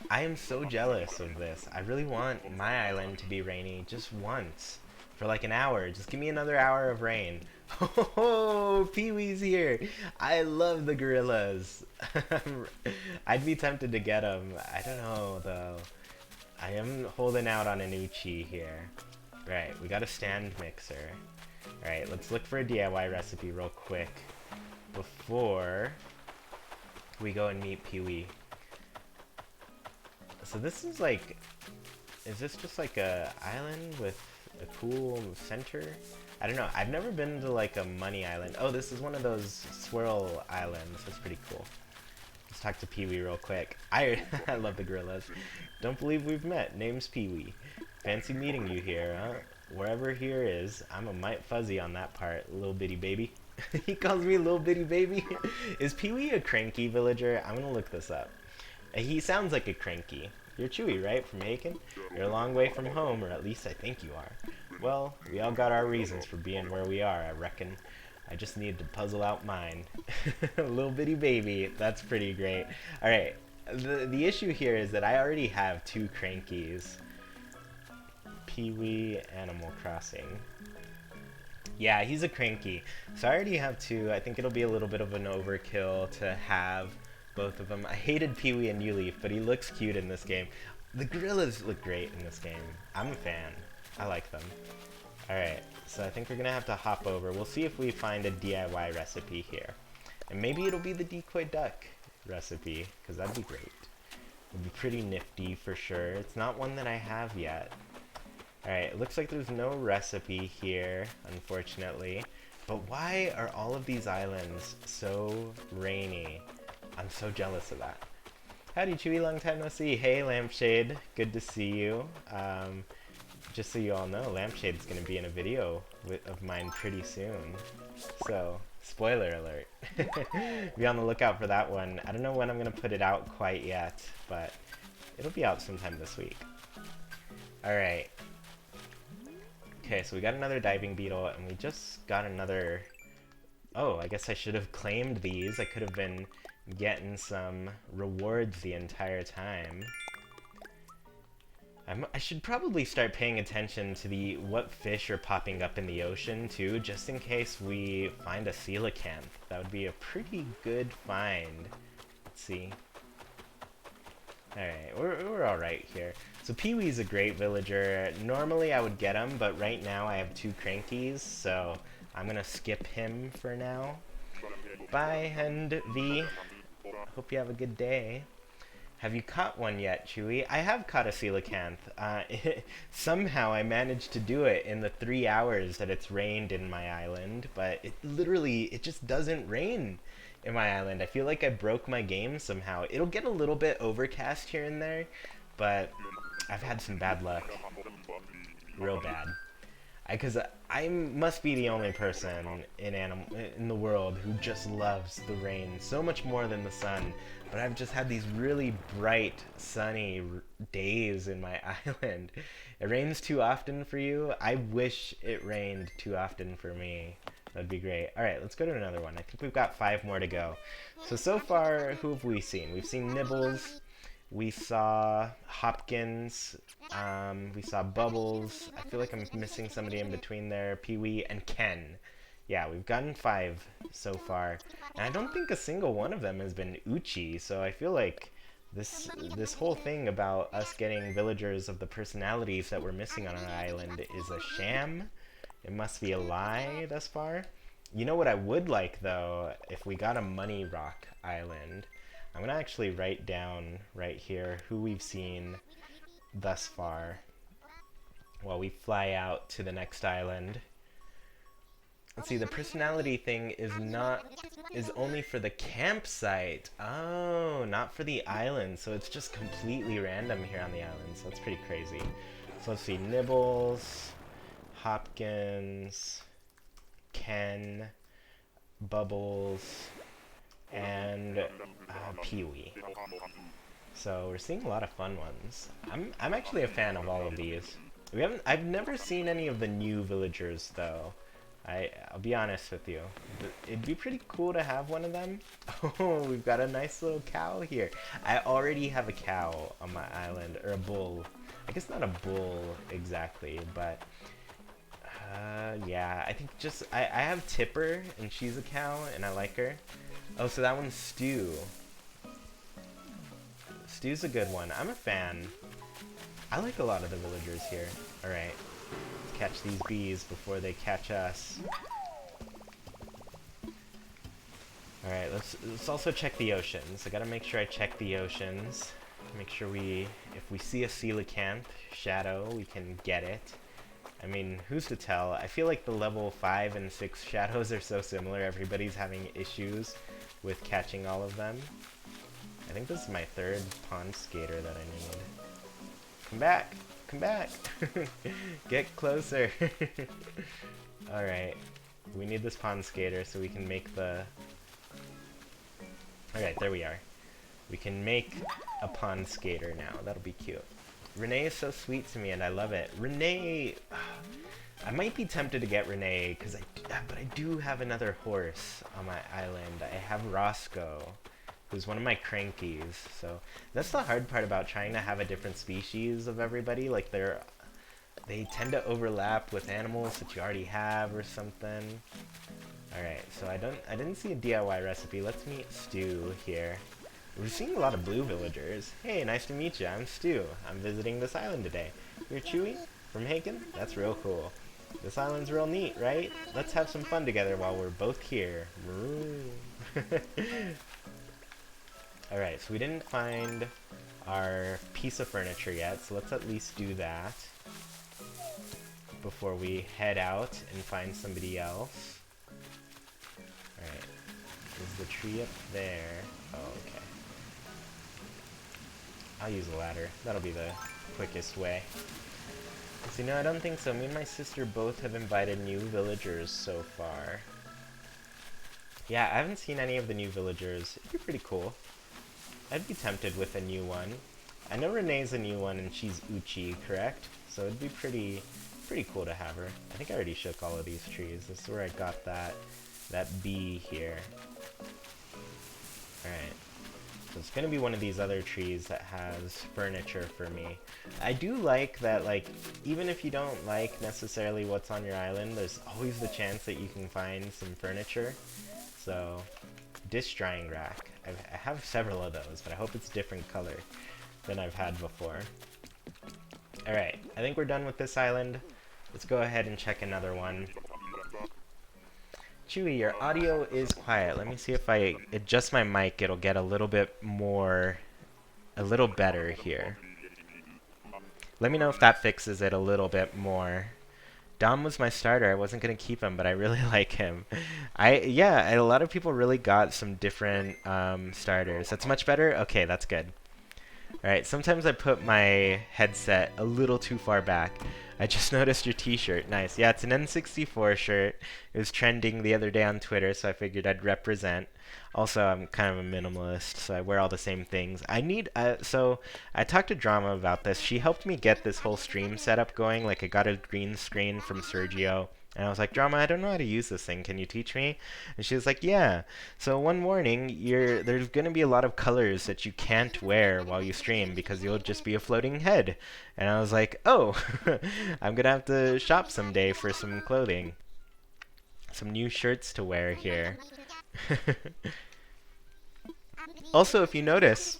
I am so jealous of this. I really want my island to be rainy just once. For like an hour. Just give me another hour of rain. Oh, Pee-wee's here. I love the gorillas. I'd be tempted to get them. I don't know, though. I am holding out on an Uchi here. Right, we got a stand mixer. Alright, let's look for a DIY recipe real quick before we go and meet Pee-wee. So this is like... Is this just like a island with a cool center? I don't know. I've never been to like a money island. Oh, this is one of those swirl islands. That's pretty cool. Let's talk to Pee-wee real quick. I love the gorillas. Don't believe we've met. Name's Pee-wee. Fancy meeting you here, huh? Wherever here is, I'm a mite fuzzy on that part, little bitty baby. He calls me little bitty baby. Is Pee-wee a cranky villager? I'm gonna look this up. He sounds like a cranky. You're Chewy, right? From Haken? You're a long way from home, or at least I think you are. Well, we all got our reasons for being where we are, I reckon. I just need to puzzle out mine. Little bitty baby. That's pretty great. Alright, The issue here is that I already have 2 crankies. Pee-wee Animal Crossing. Yeah, he's a cranky. So I already have 2. I think it'll be a little bit of an overkill to have both of them. I hated Pee-wee and Uleaf, but he looks cute in this game. The gorillas look great in this game. I'm a fan. I like them. Alright, so I think we're gonna have to hop over. We'll see if we find a DIY recipe here. And maybe it'll be the decoy duck recipe, because that'd be great. It'd be pretty nifty for sure. It's not one that I have yet. Alright, it looks like there's no recipe here, unfortunately. But why are all of these islands so rainy? I'm so jealous of that. Howdy Chewy, long time no see. Hey Lampshade, good to see you. Just so you all know, Lampshade's going to be in a video of mine pretty soon. So, spoiler alert. Be on the lookout for that one. I don't know when I'm going to put it out quite yet, but it'll be out sometime this week. Alright. Okay, so we got another diving beetle, and we just got another... Oh, I guess I should have claimed these. I could have been getting some rewards the entire time. I should probably start paying attention to what fish are popping up in the ocean too, just in case we find a coelacanth. That would be a pretty good find. Let's see. Alright, we're alright here. So Pee-wee's a great villager. Normally I would get him, but right now I have 2 crankies, so I'm gonna skip him for now. Bye, Hand V. Hope you have a good day. Have you caught one yet, Chewy? I have caught a coelacanth. Somehow I managed to do it in the 3 hours that it's rained in my island, but it just doesn't rain in my island. I feel like I broke my game somehow. It'll get a little bit overcast here and there, but I've had some bad luck. Real bad. Because I must be the only person in the world who just loves the rain so much more than the sun. But I've just had these really bright, sunny days in my island. It rains too often for you. I wish it rained too often for me. That'd be great. Alright, let's go to another one. I think we've got 5 more to go. So far, who have we seen? We've seen Nibbles. We saw Hopkins. We saw Bubbles. I feel like I'm missing somebody in between there. Pee-wee and Ken. Yeah, we've gotten 5 so far. And I don't think a single one of them has been Uchi, so I feel like this whole thing about us getting villagers of the personalities that we're missing on our island is a sham. It must be a lie thus far. You know what I would like, though, if we got a Money Rock Island? I'm going to actually write down right here who we've seen thus far while we fly out to the next island. Let's see, the personality thing is only for the campsite. Oh, not for the island. So it's just completely random here on the island. So that's pretty crazy. So let's see, Nibbles, Hopkins, Ken, Bubbles, and Pee-wee. So we're seeing a lot of fun ones. I'm actually a fan of all of these. I've never seen any of the new villagers though. I'll be honest with you. It'd be pretty cool to have one of them. Oh, we've got a nice little cow here. I already have a cow on my island, or a bull. I guess not a bull exactly, but yeah, I think I have Tipper, and she's a cow, and I like her. Oh, so that one's Stew. Stew's a good one. I'm a fan. I like a lot of the villagers here. Alright. Let's catch these bees before they catch us. Alright, let's also check the oceans. I gotta make sure I check the oceans. Make sure if we see a coelacanth shadow, we can get it. I mean, who's to tell? I feel like the level 5 and 6 shadows are so similar. Everybody's having issues with catching all of them. I think this is my 3rd pond skater that I need. Come back! Come back! Get closer! Alright. We need this pond skater so we can make the... Alright, there we are. We can make a pond skater now. That'll be cute. Renee is so sweet to me and I love it. Renee... I might be tempted to get Renee, but I do have another horse on my island. I have Roscoe. who's one of my crankies. So that's the hard part about trying to have a different species of everybody. Like they tend to overlap with animals that you already have or something. Alright, so I didn't see a DIY recipe. Let's meet Stu here. We're seeing a lot of blue villagers. Hey, nice to meet you. I'm Stu. I'm visiting this island today. You're Chewy? From Haken? That's real cool. This island's real neat, right? Let's have some fun together while we're both here. Alright, so we didn't find our piece of furniture yet, so let's at least do that before we head out and find somebody else. Alright, is the tree up there? Oh, okay. I'll use a ladder. That'll be the quickest way. So, no, I don't think so. Me and my sister both have invited new villagers so far. Yeah, I haven't seen any of the new villagers. It'd be pretty cool. I'd be tempted with a new one. I know Renee's a new one, and she's Uchi, correct? So it'd be pretty cool to have her. I think I already shook all of these trees. This is where I got that bee here. Alright. So it's gonna be one of these other trees that has furniture for me. I do like that, like, even if you don't like necessarily what's on your island, there's always the chance that you can find some furniture. So, dish drying rack. I have several of those, but I hope it's a different color than I've had before. Alright, I think we're done with this island. Let's go ahead and check another one. Chewy, your audio is quiet. Let me see if I adjust my mic, it'll get a little bit better here. Let me know if that fixes it a little bit more. Dom was my starter. I wasn't going to keep him, but I really like him. Yeah, a lot of people really got some different starters. That's much better? Okay, that's good. Alright, sometimes I put my headset a little too far back. I just noticed your t-shirt. Nice. Yeah, it's an N64 shirt. It was trending the other day on Twitter, so I figured I'd represent. Also, I'm kind of a minimalist, so I wear all the same things. So I talked to Drama about this. She helped me get this whole stream setup going. Like, I got a green screen from Sergio. And I was like, Drama, I don't know how to use this thing. Can you teach me? And she was like, yeah. So one warning, there's going to be a lot of colors that you can't wear while you stream because you'll just be a floating head. And I was like, oh, I'm going to have to shop someday for some clothing. Some new shirts to wear here. Also, if you notice,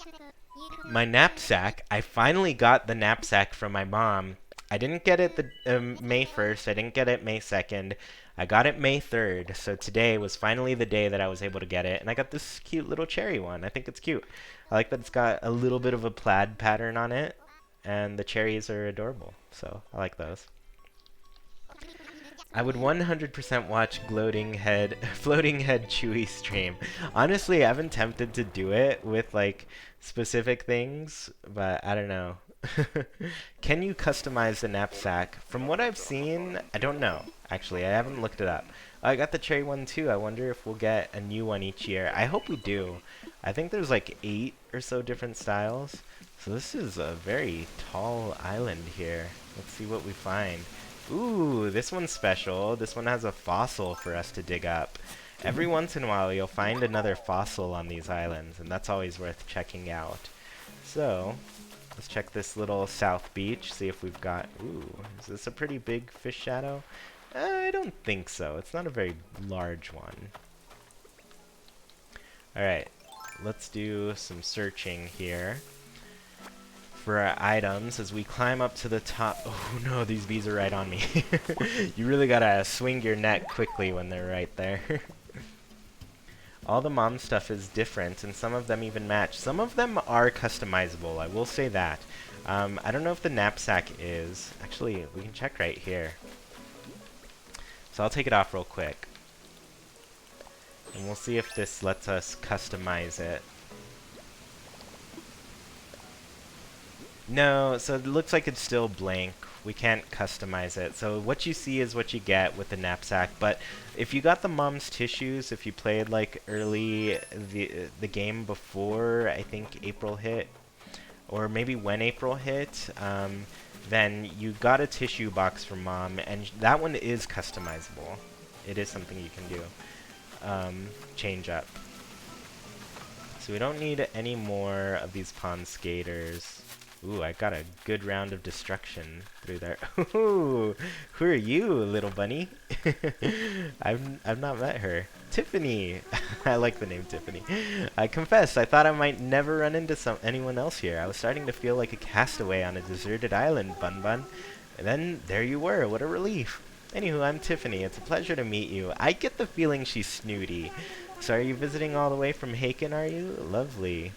my knapsack, I finally got the knapsack from my mom. I didn't get it May 1st, I didn't get it May 2nd, I got it May 3rd, so today was finally the day that I was able to get it, and I got this cute little cherry one. I think it's cute. I like that it's got a little bit of a plaid pattern on it, and the cherries are adorable, so I like those. I would 100% watch Floating Head Chewy stream. Honestly, I've been tempted to do it with, like, specific things, but I don't know. Can you customize the knapsack? From what I've seen, I don't know. Actually, I haven't looked it up. I got the cherry one too. I wonder if we'll get a new one each year. I hope we do. I think there's like 8 or so different styles. So this is a very tall island here. Let's see what we find. Ooh, this one's special. This one has a fossil for us to dig up. Every once in a while, you'll find another fossil on these islands, and that's always worth checking out. So, let's check this little south beach, see if we've got... Ooh, is this a pretty big fish shadow? I don't think so. It's not a very large one. Alright, let's do some searching here for our items as we climb up to the top. Oh no, these bees are right on me. You really gotta swing your neck quickly when they're right there. All the mom stuff is different, and some of them even match. Some of them are customizable, I will say that. I don't know if the knapsack is. Actually, we can check right here. So I'll take it off real quick. And we'll see if this lets us customize it. No, so it looks like it's still blank. We can't customize it. So what you see is what you get with the knapsack. But if you got the mom's tissues, if you played like early the game before I think April hit, or maybe when April hit, then you got a tissue box from mom, and that one is customizable. It is something you can do. Change up. So we don't need any more of these pond skaters. Ooh, I got a good round of destruction through there. Ooh, who are you, little bunny? I've not met her. Tiffany. I like the name Tiffany. I confess, I thought I might never run into anyone else here. I was starting to feel like a castaway on a deserted island, Bun Bun. And then there you were. What a relief. Anywho, I'm Tiffany. It's a pleasure to meet you. I get the feeling she's snooty. So are you visiting all the way from Haken, are you? Lovely.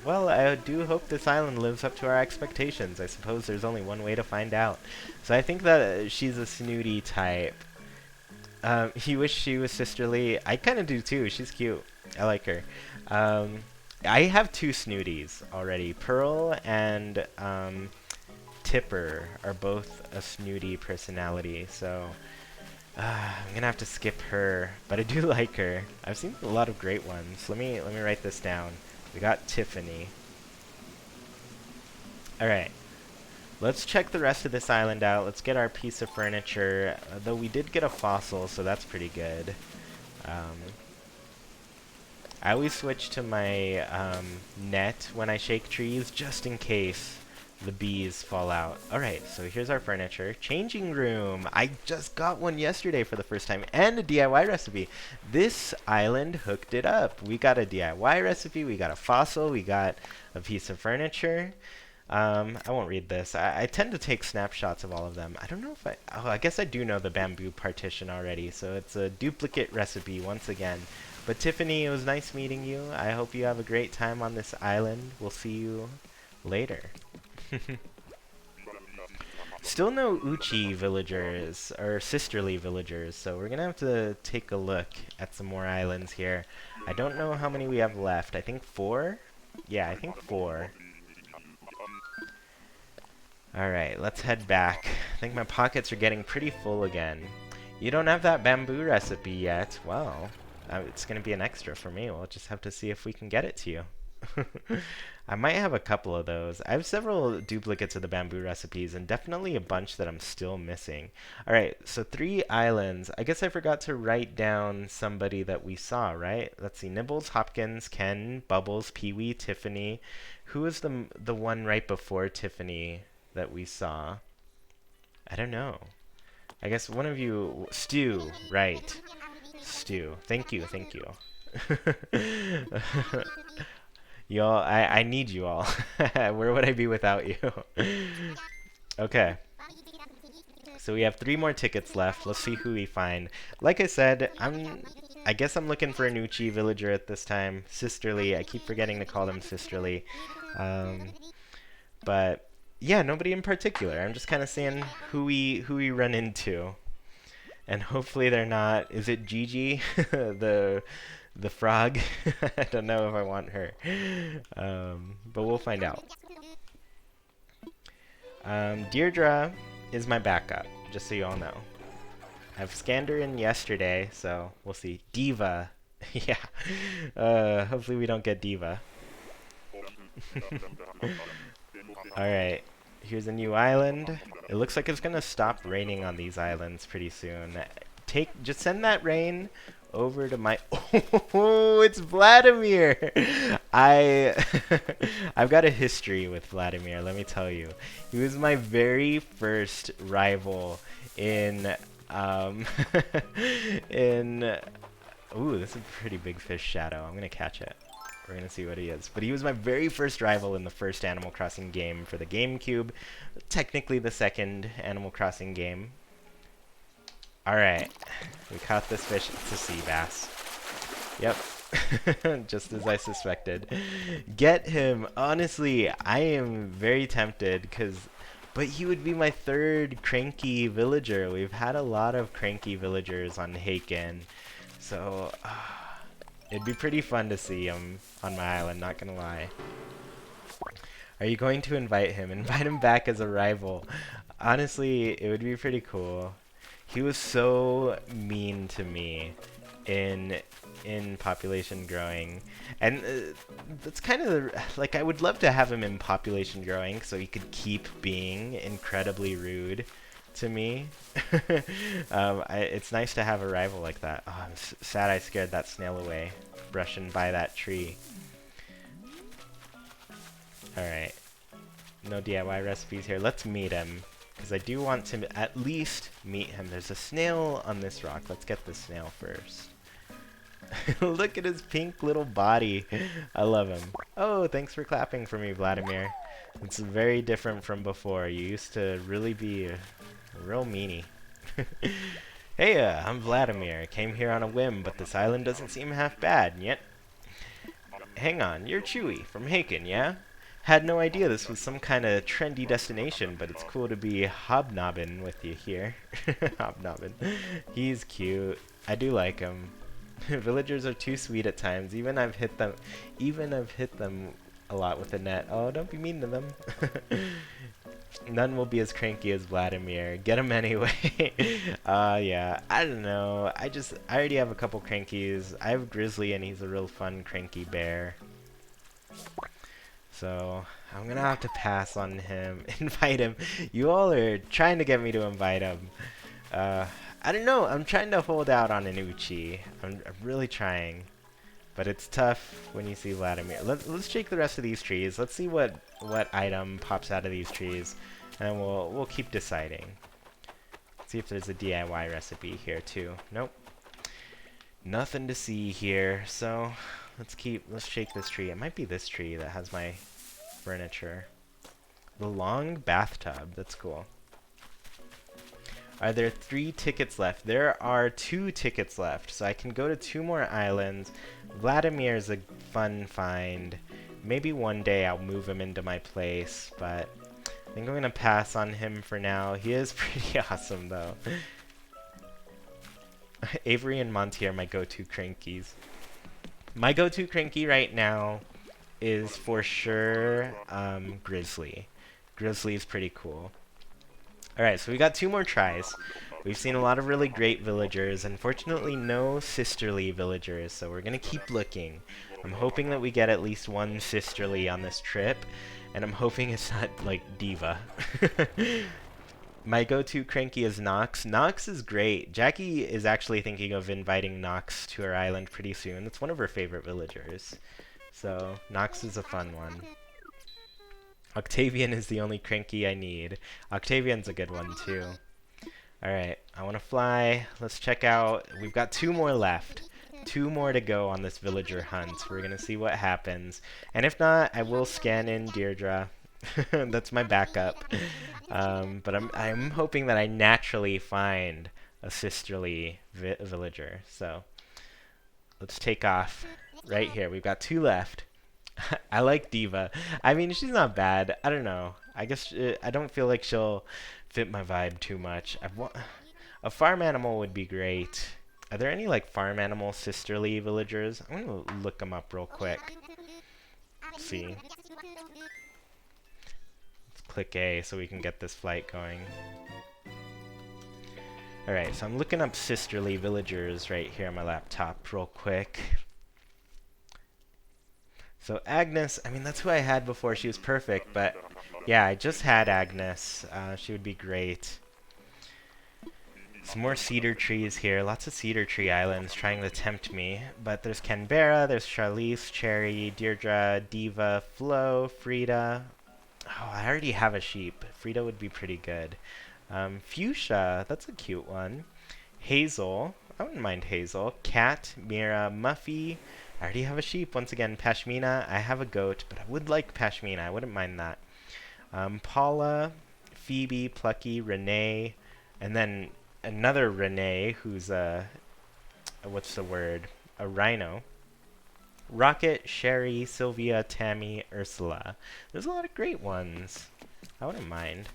Well, I do hope this island lives up to our expectations. I suppose there's only one way to find out. So I think that she's a snooty type. You wish she was sisterly. I kind of do too. She's cute. I like her. I have two snooties already. Pearl and Tipper are both a snooty personality. So I'm gonna have to skip her, but I do like her. I've seen a lot of great ones. Let me write this down. We got Tiffany. Alright. Let's check the rest of this island out. Let's get our piece of furniture. Though we did get a fossil, so that's pretty good. I always switch to my net when I shake trees, just in case the bees fall out. Alright, so here's our furniture. Changing room. I just got one yesterday for the first time, and a DIY recipe. This island hooked it up. We got a DIY recipe, we got a fossil, we got a piece of furniture. I won't read this. I tend to take snapshots of all of them. I don't know if I guess I do know the bamboo partition already, so it's a duplicate recipe once again. But Tiffany, it was nice meeting you. I hope you have a great time on this island. We'll see you later. Still no Uchi villagers, or sisterly villagers, so we're gonna have to take a look at some more islands here. I don't know how many we have left. I think 4? Yeah, I think 4. Alright, let's head back. I think my pockets are getting pretty full again. You don't have that bamboo recipe yet. Well, it's gonna be an extra for me. We'll just have to see if we can get it to you. I might have a couple of those. I have several duplicates of the bamboo recipes and definitely a bunch that I'm still missing. Alright, so 3 islands. I guess I forgot to write down somebody that we saw, right? Let's see. Nibbles, Hopkins, Ken, Bubbles, Pee-wee, Tiffany. Who was the one right before Tiffany that we saw? I don't know. I guess one of you... Stu, right. Stu. Thank you, thank you. Y'all, I need you all. Where would I be without you? Okay. So we have 3 more tickets left. Let's see who we find. Like I said, I guess I'm looking for an Uchi villager at this time. Sisterly. I keep forgetting to call them sisterly. But yeah, nobody in particular. I'm just kind of seeing who we run into. And hopefully they're not... Is it Gigi? The frog? I don't know if I want her. But we'll find out. Deirdre is my backup, just so you all know. I've scanned her in yesterday, so we'll see. Diva. Yeah. Hopefully we don't get Diva. Alright. Here's a new island. It looks like it's gonna stop raining on these islands pretty soon. Just send that rain over to my... Oh, it's Vladimir! I've got a history with Vladimir, let me tell you. He was my very first rival in... Ooh, this is a pretty big fish shadow. I'm gonna catch it. We're gonna see what he is. But he was my very first rival in the first Animal Crossing game for the GameCube. Technically the second Animal Crossing game. Alright. We caught this fish. It's a sea bass. Yep. Just as I suspected. Get him. Honestly, I am very tempted but he would be my 3rd cranky villager. We've had a lot of cranky villagers on Haken. So... it'd be pretty fun to see him on my island, not gonna lie. Are you going to invite him? Invite him back as a rival. Honestly, it would be pretty cool. He was so mean to me in population growing. And that's kind of like, I would love to have him in population growing so he could keep being incredibly rude to me. It's nice to have a rival like that. Oh, I'm sad I scared that snail away. brushing by that tree. Alright. No DIY recipes here. Let's meet him. Because I do want to at least meet him. There's a snail on this rock. Let's get the snail first. Look at his pink little body. I love him. Oh, thanks for clapping for me, Vladimir. It's very different from before. You used to really be a real meanie. Hey, I'm Vladimir. Came here on a whim, but this island doesn't seem half bad, yet. Hang on, you're Chewy from Haken, yeah? Had no idea this was some kind of trendy destination, but it's cool to be hobnobbing with you here. Hobnobbing. He's cute. I do like him. Villagers are too sweet at times. Even I've hit them a lot with a net. Oh, don't be mean to them. None will be as cranky as Vladimir. Get him anyway. Yeah. I don't know. I already have a couple crankies. I have Grizzly, and he's a real fun cranky bear. So I'm gonna have to pass on him. Invite him. You all are trying to get me to invite him. I don't know. I'm trying to hold out on an Uchi. I'm really trying. But it's tough when you see Vladimir. Let's shake the rest of these trees. Let's see what item pops out of these trees. And we'll keep deciding. See if there's a DIY recipe here too. Nope. Nothing to see here. So let's shake this tree. It might be this tree that has my furniture. The long bathtub. That's cool. Are there 3 tickets left? There are 2 tickets left, so I can go to 2 more islands. Vladimir's a fun find. Maybe one day I'll move him into my place, but I think I'm gonna pass on him for now. He is pretty awesome, though. Avery and Monty are my go-to crankies. My go-to cranky right now is for sure Grizzly. Grizzly's pretty cool. Alright, so we got 2 more tries. We've seen a lot of really great villagers. Unfortunately, no sisterly villagers, so we're gonna keep looking. I'm hoping that we get at least one sisterly on this trip, and I'm hoping it's not, like, Diva. My go-to cranky is Nox. Nox is great. Jackie is actually thinking of inviting Nox to her island pretty soon. It's one of her favorite villagers. So, Nox is a fun one. Octavian is the only cranky I need. Octavian's a good one, too. Alright, I want to fly. Let's check out. We've got 2 more left. 2 more to go on this villager hunt. We're going to see what happens. And if not, I will scan in Deirdre. That's my backup. But I'm hoping that I naturally find a sisterly villager. So, let's take off right here. We've got 2 left. I like Diva. I mean, she's not bad. I don't know. I guess I don't feel like she'll fit my vibe too much. A farm animal would be great. Are there any, like, farm animal sisterly villagers? I'm going to look them up real quick. Let's see. Let's click A so we can get this flight going. Alright, so I'm looking up sisterly villagers right here on my laptop real quick. So Agnes, I mean, that's who I had before. She was perfect, but yeah, I just had Agnes. She would be great. Some more cedar trees here. Lots of cedar tree islands trying to tempt me. But there's Canberra, there's Charlize, Cherry, Deirdre, Diva, Flo, Frida. Oh, I already have a sheep. Frida would be pretty good. Fuchsia, that's a cute one. Hazel, I wouldn't mind Hazel. Cat, Mira, Muffy. I already have a sheep. Once again, Pashmina. I have a goat, but I would like Pashmina. I wouldn't mind that. Paula, Phoebe, Plucky, Renee, and then another Renee who's what's the word? A rhino. Rocket, Sherry, Sylvia, Tammy, Ursula. There's a lot of great ones. I wouldn't mind.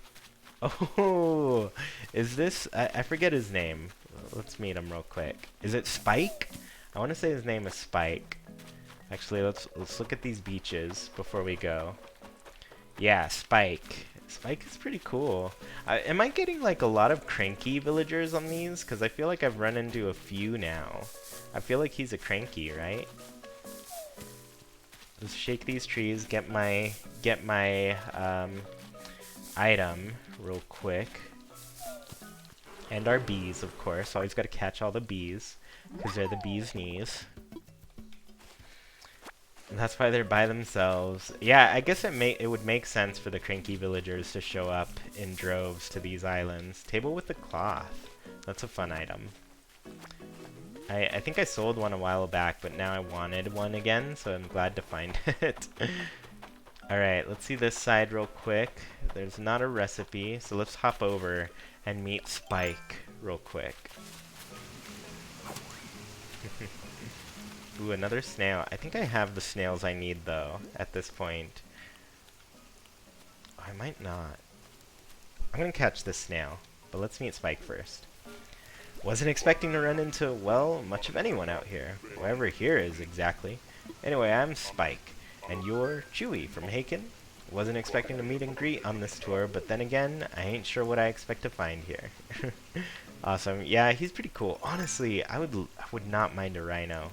Oh, is this... I forget his name. Let's meet him real quick. Is it Spike? I want to say his name is Spike. Actually, let's look at these beaches before we go. Yeah, Spike. Spike is pretty cool. Am I getting like a lot of cranky villagers on these? Because I feel like I've run into a few now. I feel like he's a cranky, right? Let's shake these trees. Get my item real quick. And our bees, of course. Always got to catch all the bees. Because they're the bee's knees. That's why they're by themselves. Yeah, I guess it would make sense for the cranky villagers to show up in droves to these islands. Table with the cloth. That's a fun item. I think I sold one a while back, but now I wanted one again, so I'm glad to find it. Alright, let's see this side real quick. There's not a recipe, so let's hop over and meet Spike real quick. Ooh, another snail. I think I have the snails I need, though, at this point. Oh, I might not. I'm gonna catch this snail, but let's meet Spike first. Wasn't expecting to run into, well, much of anyone out here. Whoever here is, exactly. Anyway, I'm Spike, and you're Chewy from Haken. Wasn't expecting to meet and greet on this tour, but then again, I ain't sure what I expect to find here. Awesome. Yeah, he's pretty cool. Honestly, I would not mind a rhino.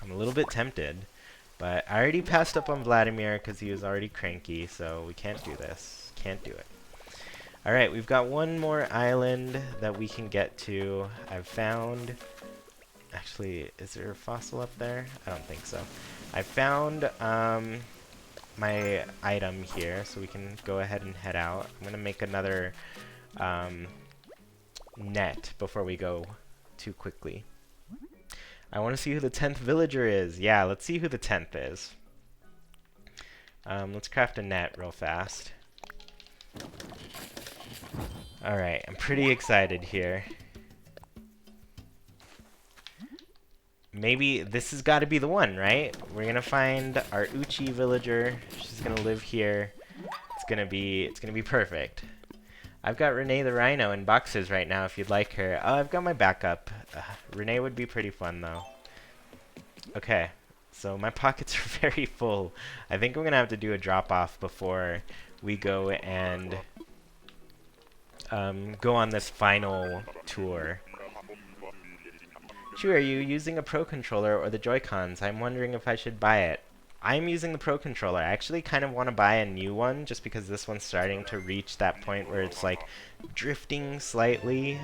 I'm a little bit tempted, but I already passed up on Vladimir because he was already cranky, so we can't do this. Can't do it. Alright, we've got one more island that we can get to. I've found... Actually, is there a fossil up there? I don't think so. I found my item here, so we can go ahead and head out. I'm going to make another net before we go too quickly. I want to see who the 10th villager is. Yeah, let's see who the 10th is. Let's craft a net real fast. Alright, I'm pretty excited here. Maybe this has got to be the one, right? We're gonna find our Uchi villager. She's gonna live here. It's gonna be perfect. I've got Renee the Rhino in boxes right now if you'd like her. Oh, I've got my backup. Renee would be pretty fun though. Okay, so my pockets are very full. I think I'm gonna have to do a drop-off before we go and go on this final tour. Chew, are you using a Pro Controller or the Joy-Cons? I'm wondering if I should buy it. I'm using the Pro Controller. I actually kind of want to buy a new one just because this one's starting to reach that point where it's like drifting slightly.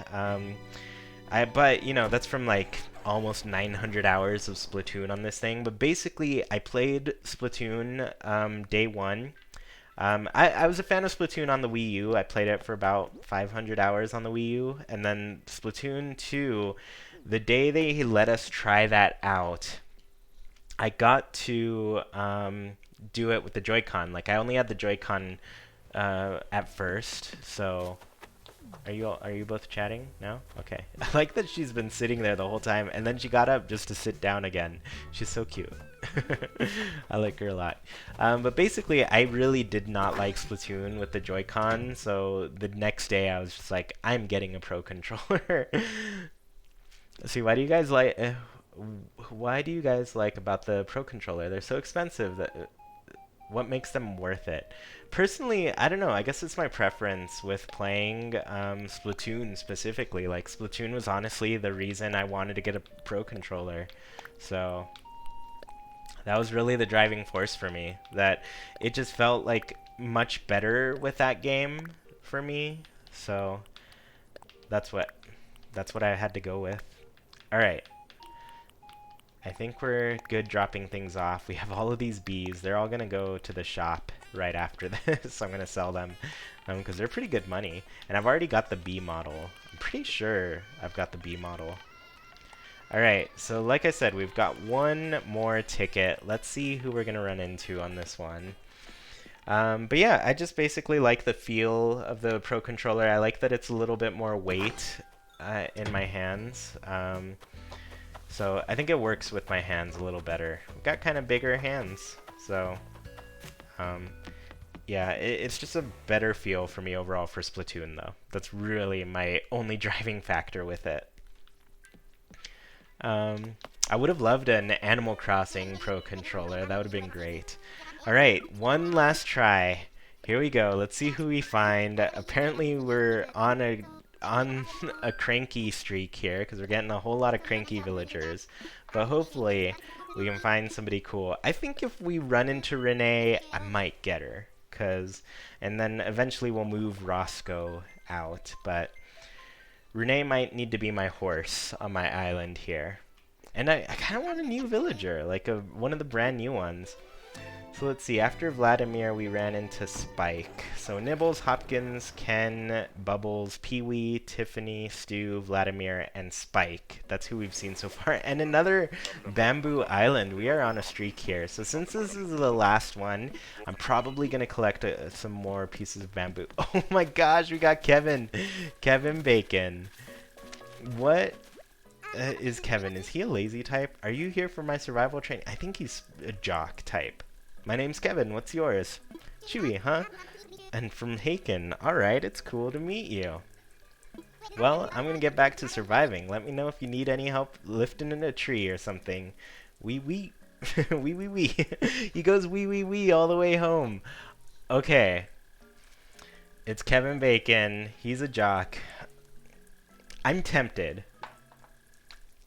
But, you know, that's from like almost 900 hours of Splatoon on this thing. But basically, I played Splatoon day one. I was a fan of Splatoon on the Wii U. I played it for about 500 hours on the Wii U. And then Splatoon 2, the day they let us try that out, I got to do it with the Joy-Con. Like, I only had the Joy-Con at first, so... Are you both chatting now? Okay. I like that she's been sitting there the whole time, and then she got up just to sit down again. She's so cute. I like her a lot. But basically, I really did not like Splatoon with the Joy-Con, so the next day I was just like, I'm getting a Pro Controller. See, why do you guys like... why do you guys like about the Pro Controller? They're so expensive. What makes them worth it? Personally, I don't know. I guess it's my preference with playing Splatoon specifically. Like, Splatoon was honestly the reason I wanted to get a Pro Controller. So, that was really the driving force for me. That it just felt like much better with that game for me. So, that's what I had to go with. Alright. I think we're good dropping things off. We have all of these bees. They're all going to go to the shop right after this. I'm going to sell them because they're pretty good money. And I've already got the bee model. I'm pretty sure I've got the bee model. Alright, so like I said, we've got one more ticket. Let's see who we're going to run into on this one. But yeah, I just basically like the feel of the Pro Controller. I like that it's a little bit more weight in my hands. So I think it works with my hands a little better. I've got kind of bigger hands, so yeah, it's just a better feel for me overall for Splatoon, though. That's really my only driving factor with it. I would have loved an Animal Crossing Pro Controller. That would have been great. Alright, one last try. Here we go. Let's see who we find. Apparently we're on a cranky streak here because we're getting a whole lot of cranky villagers, but hopefully we can find somebody cool. I think if we run into Renee, I might get her, and then eventually we'll move Roscoe out, but Renee might need to be my horse on my island here. And I kind of want a new villager, like one of the brand new ones. So let's see, after Vladimir, we ran into Spike. So Nibbles, Hopkins, Ken, Bubbles, Pee-wee, Tiffany, Stu, Vladimir, and Spike. That's who we've seen so far. And another Bamboo Island. We are on a streak here. So since this is the last one, I'm probably going to collect some more pieces of bamboo. Oh my gosh, we got Kevin. Kevin Bacon. What is Kevin? Is he a lazy type? Are you here for my survival training? I think he's a jock type. My name's Kevin. What's yours? Chewy, huh? And from Haken. Alright, it's cool to meet you. Well, I'm gonna get back to surviving. Let me know if you need any help lifting in a tree or something. Wee wee. Wee wee wee. He goes wee wee wee all the way home. Okay. It's Kevin Bacon. He's a jock. I'm tempted.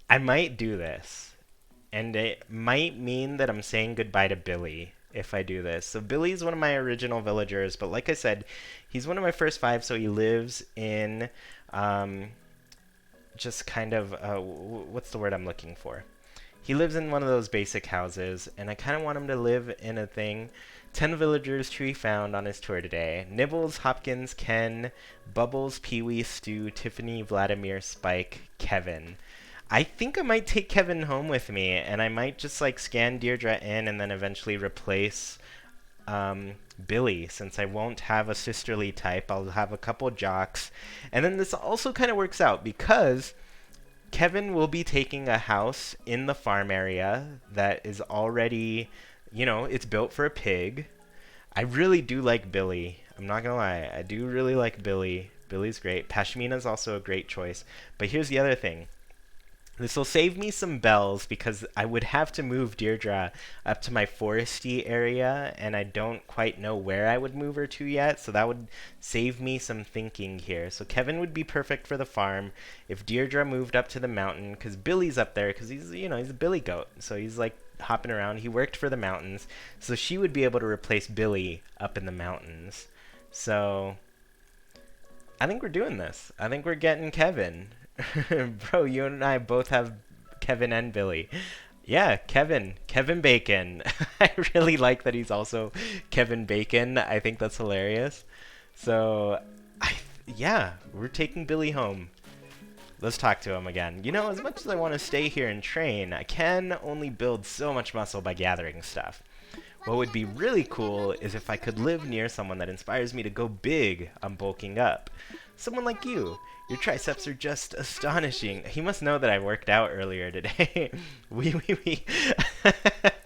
I might do this. And it might mean that I'm saying goodbye to Billy if I do this. So Billy's one of my original villagers, but like I said, he's one of my first 5, so he lives in just kind of, what's the word I'm looking for? He lives in one of those basic houses, and I kind of want him to live in a thing. 10 villagers to be found on his tour today. Nibbles, Hopkins, Ken, Bubbles, Pee-wee, Stu, Tiffany, Vladimir, Spike, Kevin. I think I might take Kevin home with me, and I might just like scan Deirdre in and then eventually replace Billy, since I won't have a sisterly type. I'll have a couple jocks. And then this also kind of works out because Kevin will be taking a house in the farm area that is already, you know, it's built for a pig. I really do like Billy. I'm not gonna lie. I do really like Billy. Billy's great. Pashmina's also a great choice. But here's the other thing. This will save me some bells because I would have to move Deirdre up to my foresty area, and I don't quite know where I would move her to yet, so that would save me some thinking here. So Kevin would be perfect for the farm if Deirdre moved up to the mountain, because Billy's up there, because he's, you know, he's a billy goat, so he's like hopping around. He worked for the mountains, so she would be able to replace Billy up in the mountains. So I think we're doing this. I think we're getting Kevin. Bro, you and I both have Kevin and Billy. Yeah, Kevin. Kevin Bacon. I really like that he's also Kevin Bacon. I think that's hilarious. So, yeah, we're taking Billy home. Let's talk to him again. You know, as much as I want to stay here and train, I can only build so much muscle by gathering stuff. What would be really cool is if I could live near someone that inspires me to go big on bulking up. Someone like you. Your triceps are just astonishing. He must know that I worked out earlier today. Wee wee wee.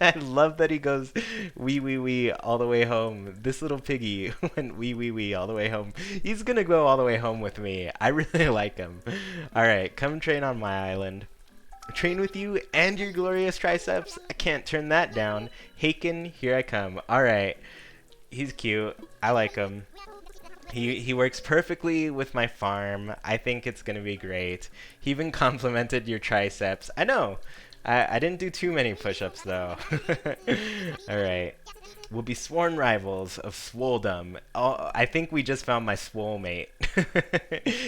I love that he goes wee wee wee all the way home. This little piggy went wee wee wee all the way home. He's gonna go all the way home with me. I really like him. Alright, come train on my island. Train with you and your glorious triceps? I can't turn that down. Haken, here I come. Alright. He's cute. I like him. He works perfectly with my farm. I think it's going to be great. He even complimented your triceps. I know. I didn't do too many push-ups, though. Alright. We'll be sworn rivals of swoledom. Oh, I think we just found my swole mate.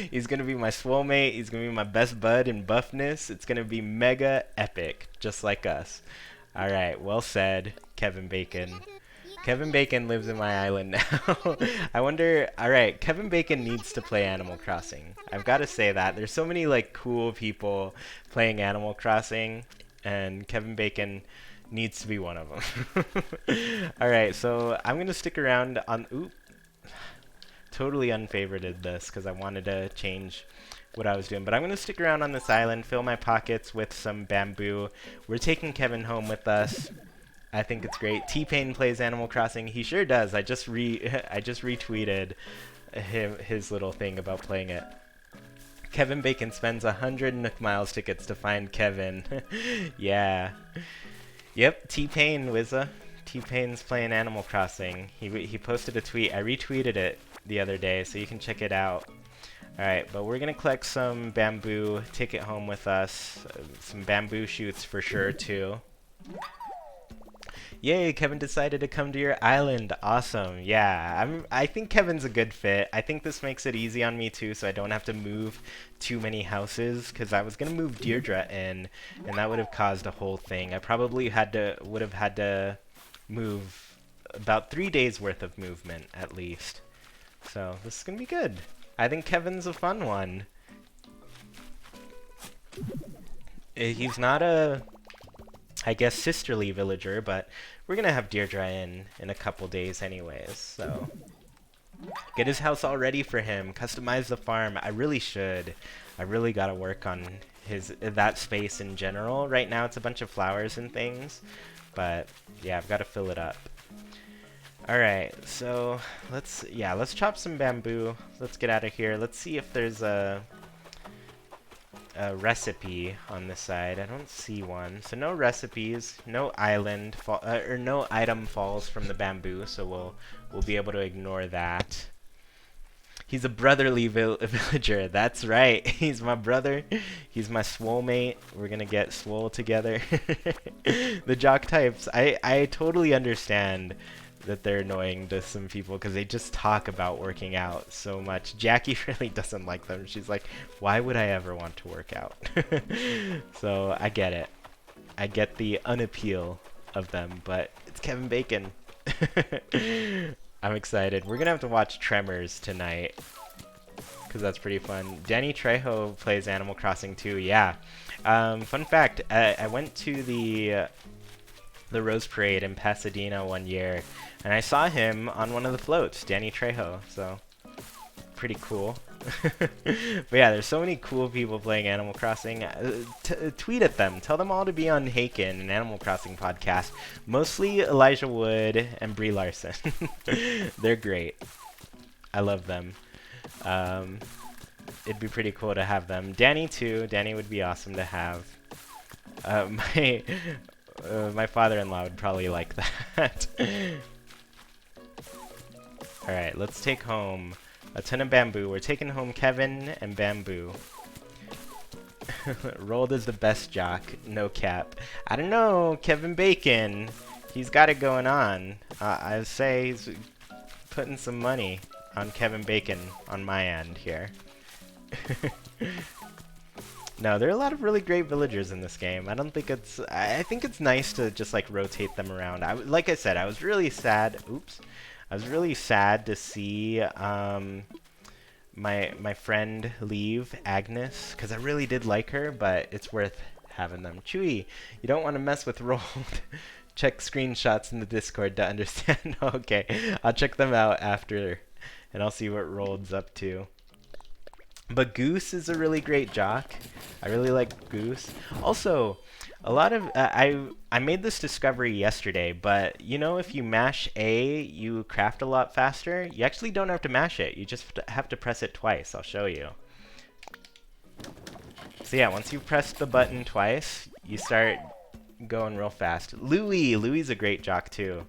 He's going to be my swole mate. He's going to be my best bud in buffness. It's going to be mega epic, just like us. Alright, well said, Kevin Bacon. Kevin Bacon lives in my island now. I wonder, alright, Kevin Bacon needs to play Animal Crossing. I've got to say that. There's so many, like, cool people playing Animal Crossing, and Kevin Bacon needs to be one of them. Alright, so I'm going to stick around on, oop, totally unfavorited this because I wanted to change what I was doing. But I'm going to stick around on this island, fill my pockets with some bamboo. We're taking Kevin home with us. I think it's great. T-Pain plays Animal Crossing. He sure does. I just retweeted his little thing about playing it. Kevin Bacon spends 100 Nook Miles tickets to find Kevin. Yeah. Yep, T-Pain, Wizza. T-Pain's playing Animal Crossing. He posted a tweet. I retweeted it the other day, so you can check it out. Alright, but we're going to collect some bamboo, take it home with us. Some bamboo shoots for sure, too. Yay, Kevin decided to come to your island. Awesome. Yeah, I think Kevin's a good fit. I think this makes it easy on me too, so I don't have to move too many houses because I was going to move Deirdre in and that would have caused a whole thing. I probably would have had to move about 3 days worth of movement at least. So, this is going to be good. I think Kevin's a fun one. He's not a, I guess, sisterly villager, but we're gonna have Deirdre in a couple days anyways, so get his house all ready for him, customize the farm. I really should. I really gotta work on that space in general. Right now it's a bunch of flowers and things, but yeah, I've got to fill it up. Alright, so let's chop some bamboo. Let's get out of here. Let's see if there's a recipe on this side. I don't see one. So no recipes, no or no item falls from the bamboo, so we'll be able to ignore that. He's a brotherly villager. That's right. He's my brother. He's my swole mate. We're gonna get swole together. The jock types, I totally understand that they're annoying to some people because they just talk about working out so much. Jackie really doesn't like them. She's like, why would I ever want to work out? So I get it. I get the unappeal of them, but it's Kevin Bacon. I'm excited. We're gonna have to watch Tremors tonight because that's pretty fun. Danny Trejo plays Animal Crossing too. Yeah. Fun fact, I went to the Rose Parade in Pasadena one year, and I saw him on one of the floats, Danny Trejo, so pretty cool. But yeah, there's so many cool people playing Animal Crossing. Tweet at them. Tell them all to be on Haken, an Animal Crossing podcast. Mostly Elijah Wood and Brie Larson. They're great. I love them. It'd be pretty cool to have them. Danny too. Danny would be awesome to have. My father-in-law would probably like that. Alright, let's take home a ton of bamboo. We're taking home Kevin and bamboo. Rolled as the best jock. No cap. I don't know, Kevin Bacon. He's got it going on. I'd say he's putting some money on Kevin Bacon on my end here. No, there are a lot of really great villagers in this game. I think it's nice to just like rotate them around. Like I said, I was really sad. Oops. I was really sad to see my friend leave, Agnes, because I really did like her, but it's worth having them. Chewy, you don't want to mess with Rolled. Check screenshots in the Discord to understand. Okay, I'll check them out after, and I'll see what Rolled's up to. But Goose is a really great jock. I really like Goose. Also, a lot of I made this discovery yesterday, but you know, if you mash A, you craft a lot faster. You actually don't have to mash it. You just have to press it twice. I'll show you. So yeah, once you press the button twice, you start going real fast. Louie's a great jock too.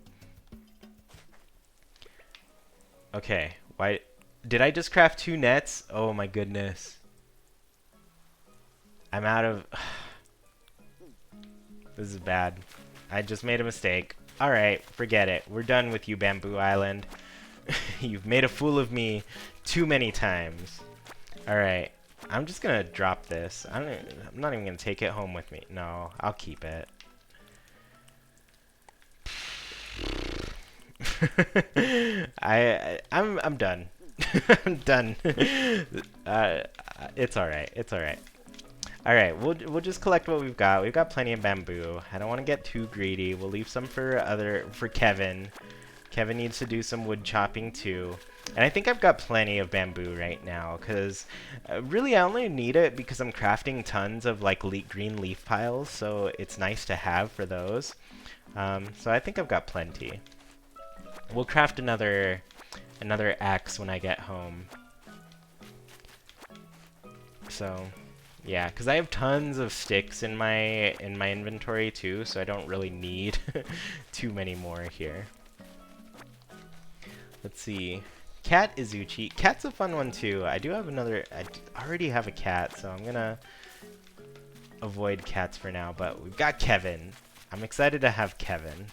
Okay, why did I just craft 2 nets? Oh my goodness. I'm out of... This is bad. I just made a mistake. Alright, forget it. We're done with you, Bamboo Island. You've made a fool of me too many times. Alright, I'm just gonna drop this. I'm not even gonna take it home with me. No, I'll keep it. I'm done. I'm done. It's alright. It's alright. Alright, we'll just collect what we've got. We've got plenty of bamboo. I don't want to get too greedy. We'll leave some for Kevin. Kevin needs to do some wood chopping too. And I think I've got plenty of bamboo right now, because really I only need it because I'm crafting tons of like green leaf piles, so it's nice to have for those. So I think I've got plenty. We'll craft another axe when I get home. So yeah, because I have tons of sticks in my inventory too, so I don't really need too many more here. Let's see. Cat Izuchi. Cat's a fun one too. I already have a cat, so I'm gonna avoid cats for now, but we've got Kevin. I'm excited to have Kevin.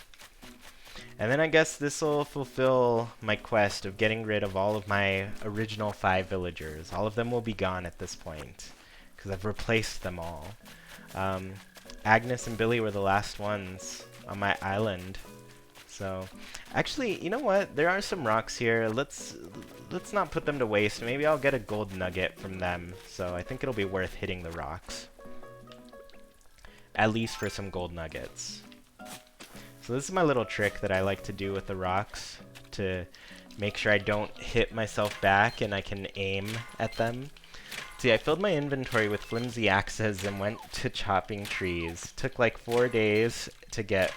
And then I guess this will fulfill my quest of getting rid of all of my original 5 villagers. All of them will be gone at this point, because I've replaced them all. Agnes and Billy were the last ones on my island. So, actually, you know what? There are some rocks here. Let's not put them to waste. Maybe I'll get a gold nugget from them. So I think it'll be worth hitting the rocks. At least for some gold nuggets. So this is my little trick that I like to do with the rocks to make sure I don't hit myself back and I can aim at them. See, I filled my inventory with flimsy axes and went to chopping trees. Took like 4 days to get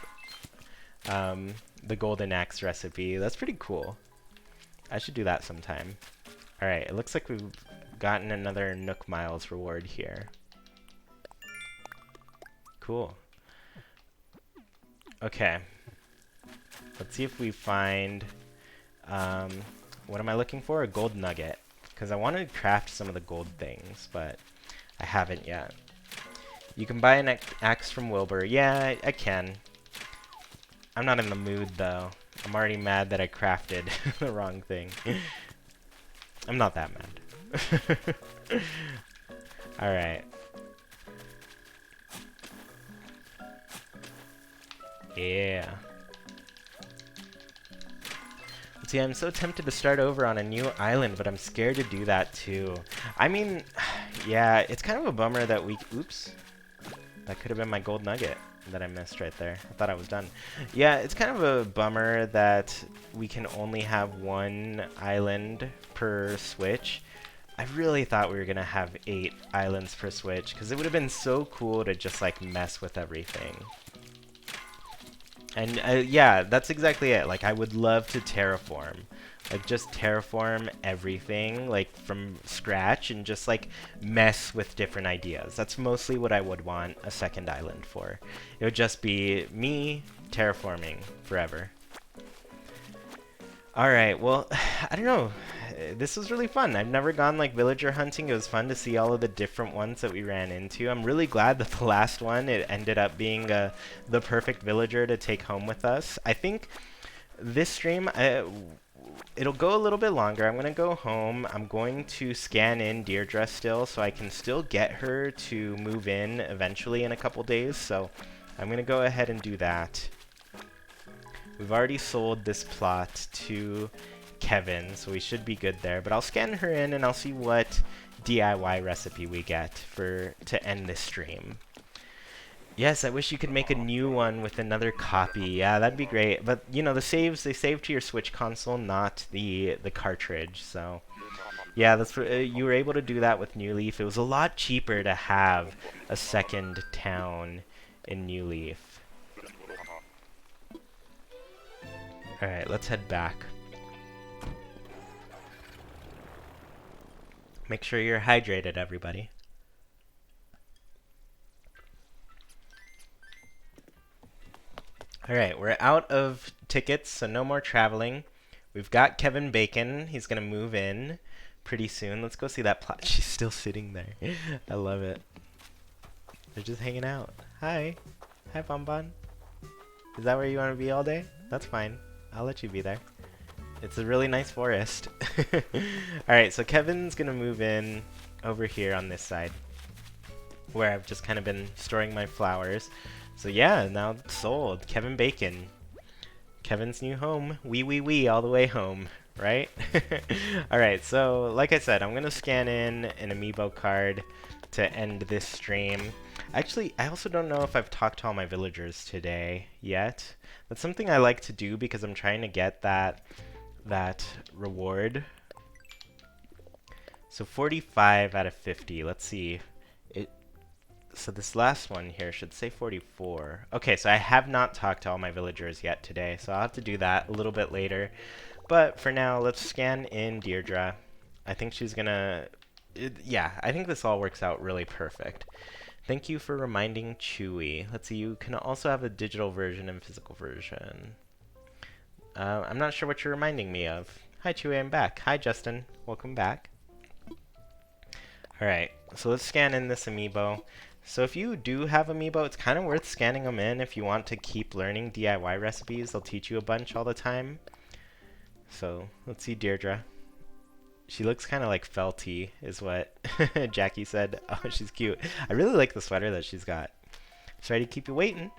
the golden axe recipe. That's pretty cool. I should do that sometime. Alright, it looks like we've gotten another Nook Miles reward here. Cool. Okay. Let's see if we find... what am I looking for? A gold nugget. Because I want to craft some of the gold things, but I haven't yet. You can buy an axe from Wilbur. Yeah, I can. I'm not in the mood, though. I'm already mad that I crafted the wrong thing. I'm not that mad. Alright. Yeah. See, I'm so tempted to start over on a new island, but I'm scared to do that too. I mean, yeah, it's kind of a bummer that we... Oops. That could have been my gold nugget that I missed right there. I thought I was done. Yeah, it's kind of a bummer that we can only have 1 island per switch. I really thought we were going to have 8 islands per switch, because it would have been so cool to just, like, mess with everything. And yeah, that's exactly it. Like, I would love to terraform. Like, just terraform everything, like, from scratch and just, like, mess with different ideas. That's mostly what I would want a second island for. It would just be me terraforming forever. Alright, well, I don't know. This was really fun. I've never gone, like, villager hunting. It was fun to see all of the different ones that we ran into. I'm really glad that the last one, it ended up being the perfect villager to take home with us. I think this stream... it'll go a little bit longer. I'm going to go home. I'm going to scan in Deirdre still so I can still get her to move in eventually in a couple days. So I'm going to go ahead and do that. We've already sold this plot to Kevin, so we should be good there. But I'll scan her in and I'll see what DIY recipe we get to end this stream. Yes, I wish you could make a new one with another copy. Yeah, that'd be great. But, you know, the saves, they save to your Switch console, not the cartridge. So, yeah, that's you were able to do that with New Leaf. It was a lot cheaper to have a second town in New Leaf. Alright, let's head back. Make sure you're hydrated, everybody. Alright, we're out of tickets, so no more traveling. We've got Kevin Bacon. He's going to move in pretty soon. Let's go see that plot. She's still sitting there. I love it. They're just hanging out. Hi. Hi, Bonbon. Is that where you want to be all day? That's fine. I'll let you be there. It's a really nice forest. Alright, so Kevin's going to move in over here on this side, where I've just kind of been storing my flowers. So yeah, now it's sold. Kevin Bacon. Kevin's new home. Wee all the way home, right? Alright, so like I said, I'm going to scan in an amiibo card to end this stream. Actually, I also don't know if I've talked to all my villagers today yet. That's something I like to do because I'm trying to get that reward. So 45 out of 50. Let's see. So this last one here should say 44. Okay, so I have not talked to all my villagers yet today, so I'll have to do that a little bit later. But for now, let's scan in Deirdre. I think she's gonna... yeah, I think this all works out really perfect. Thank you for reminding Chewy. Let's see, you can also have a digital version and physical version. I'm not sure what you're reminding me of. Hi Chewy, I'm back. Hi Justin, welcome back. Alright, so let's scan in this amiibo. So if you do have amiibo, it's kind of worth scanning them in if you want to keep learning DIY recipes. They'll teach you a bunch all the time. So let's see Deirdre. She looks kind of like Felty, is what Jackie said. Oh, she's cute. I really like the sweater that she's got. Sorry to keep you waiting.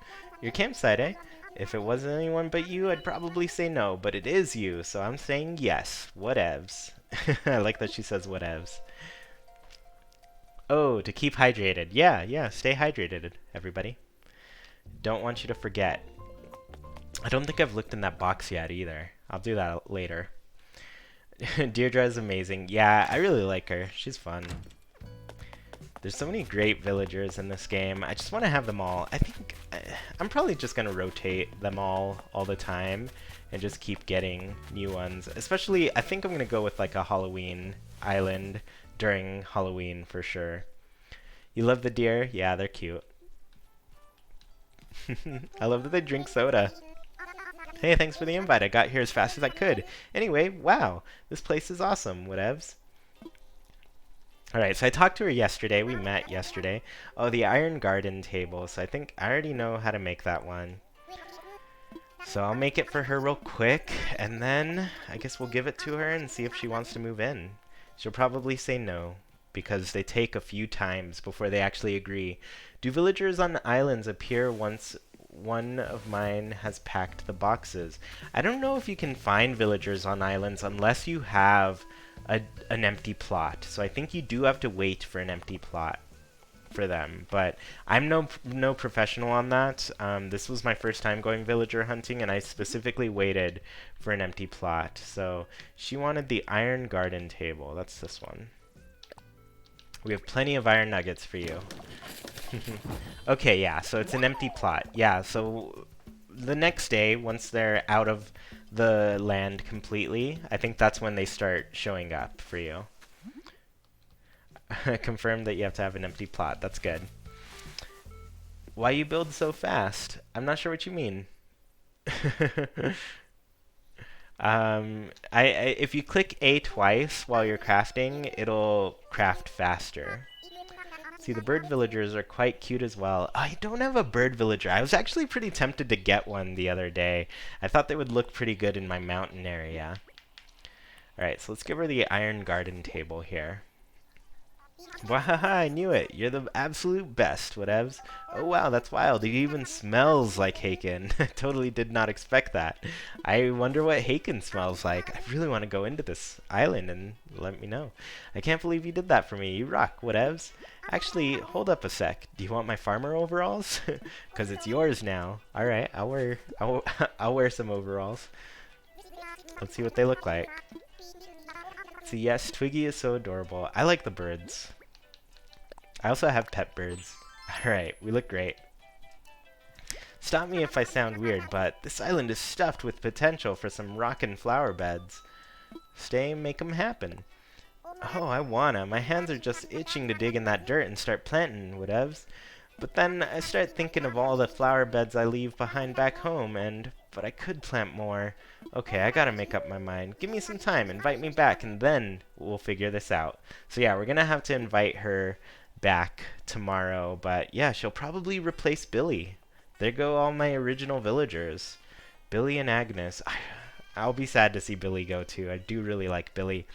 Your campsite, eh? If it wasn't anyone but you, I'd probably say no, but it is you, so I'm saying yes. Whatevs. I like that she says whatevs. Oh, to keep hydrated. Yeah, stay hydrated, everybody. Don't want you to forget. I don't think I've looked in that box yet either. I'll do that later. Deirdre is amazing. Yeah, I really like her. She's fun. There's so many great villagers in this game. I just want to have them all. I think I'm probably just going to rotate them all the time and just keep getting new ones. Especially, I think I'm going to go with like a Halloween island during Halloween for sure. You love the deer? Yeah, they're cute. I love that they drink soda. Hey, thanks for the invite. I got here as fast as I could. Anyway, wow, this place is awesome. Whatevs. Alright, so I talked to her yesterday. We met yesterday. Oh, the Iron Garden table. So I think I already know how to make that one. So I'll make it for her real quick, and then I guess we'll give it to her and see if she wants to move in. She'll probably say no, because they take a few times before they actually agree. Do villagers on islands appear once one of mine has packed the boxes? I don't know if you can find villagers on islands unless you have an empty plot. So I think you do have to wait for an empty plot for them. But I'm no professional on that. This was my first time going villager hunting, and I specifically waited for an empty plot. So she wanted the Iron Garden table. That's this one. We have plenty of iron nuggets for you. Okay, yeah, so it's an empty plot. Yeah, so the next day, once they're out of the land completely, I think that's when they start showing up for you. Confirm that you have to have an empty plot. That's good. Why you build so fast? I'm not sure what you mean. If you click A twice while you're crafting, it'll craft faster. See, the bird villagers are quite cute as well. I don't have a bird villager. I was actually pretty tempted to get one the other day. I thought they would look pretty good in my mountain area. Alright, so let's give her the Iron Garden table here. Wahaha, I knew it. You're the absolute best, whatevs. Oh wow, that's wild. It even smells like Haken. Totally did not expect that. I wonder what Haken smells like. I really want to go into this island and let me know. I can't believe you did that for me. You rock, whatevs. Actually, hold up a sec. Do you want my farmer overalls? Because it's yours now. Alright, I'll wear some overalls. Let's see what they look like. So yes, Twiggy is so adorable. I like the birds. I also have pet birds. Alright, we look great. Stop me if I sound weird, but this island is stuffed with potential for some rockin' flower beds. Stay and make 'em happen. Oh, I wanna. My hands are just itching to dig in that dirt and start planting, whatevs. But then I start thinking of all the flower beds I leave behind back home, but I could plant more. Okay, I gotta make up my mind. Give me some time, invite me back, and then we'll figure this out. So yeah, we're gonna have to invite her back tomorrow, but yeah, she'll probably replace Billy. There go all my original villagers. Billy and Agnes. I'll be sad to see Billy go too. I do really like Billy.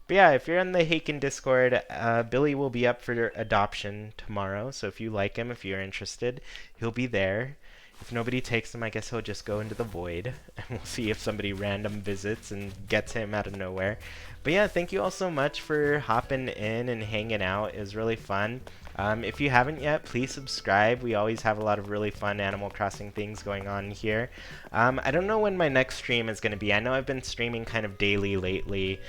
But yeah, if you're in the Haken Discord, Billy will be up for adoption tomorrow. So if you like him, if you're interested, he'll be there. If nobody takes him, I guess he'll just go into the void. And we'll see if somebody random visits and gets him out of nowhere. But yeah, thank you all so much for hopping in and hanging out. It was really fun. If you haven't yet, please subscribe. We always have a lot of really fun Animal Crossing things going on here. I don't know when my next stream is going to be. I know I've been streaming kind of daily lately.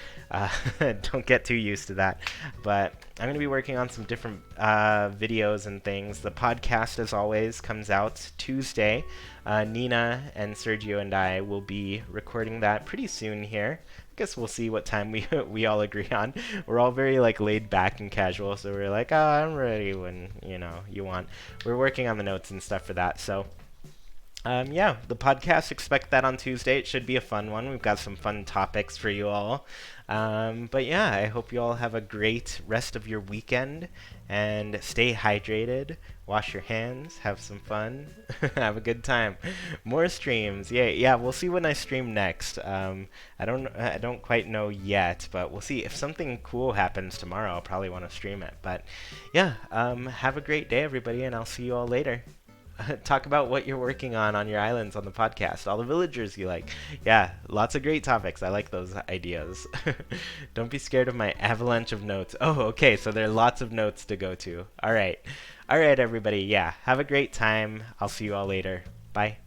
Don't get too used to that. But I'm going to be working on some different videos and things. The podcast, as always, comes out Tuesday. Nina and Sergio and I will be recording that pretty soon here. I guess we'll see what time we all agree on. We're all very like laid back and casual, so we're like, oh, I'm ready when you want. We're working on the notes and stuff for that. So Yeah, the podcast, expect that on Tuesday. It should be a fun one. We've got some fun topics for you all. But yeah, I hope you all have a great rest of your weekend and stay hydrated. Wash your hands, have some fun, have a good time. More streams, yeah, yeah. We'll see when I stream next. I don't quite know yet, but we'll see. If something cool happens tomorrow, I'll probably want to stream it. But yeah, have a great day, everybody, and I'll see you all later. Talk about what you're working on your islands on the podcast, all the villagers you like. Yeah, lots of great topics. I like those ideas. Don't be scared of my avalanche of notes. Oh, okay, so there are lots of notes to go to. All right. All right, everybody. Yeah, have a great time. I'll see you all later. Bye.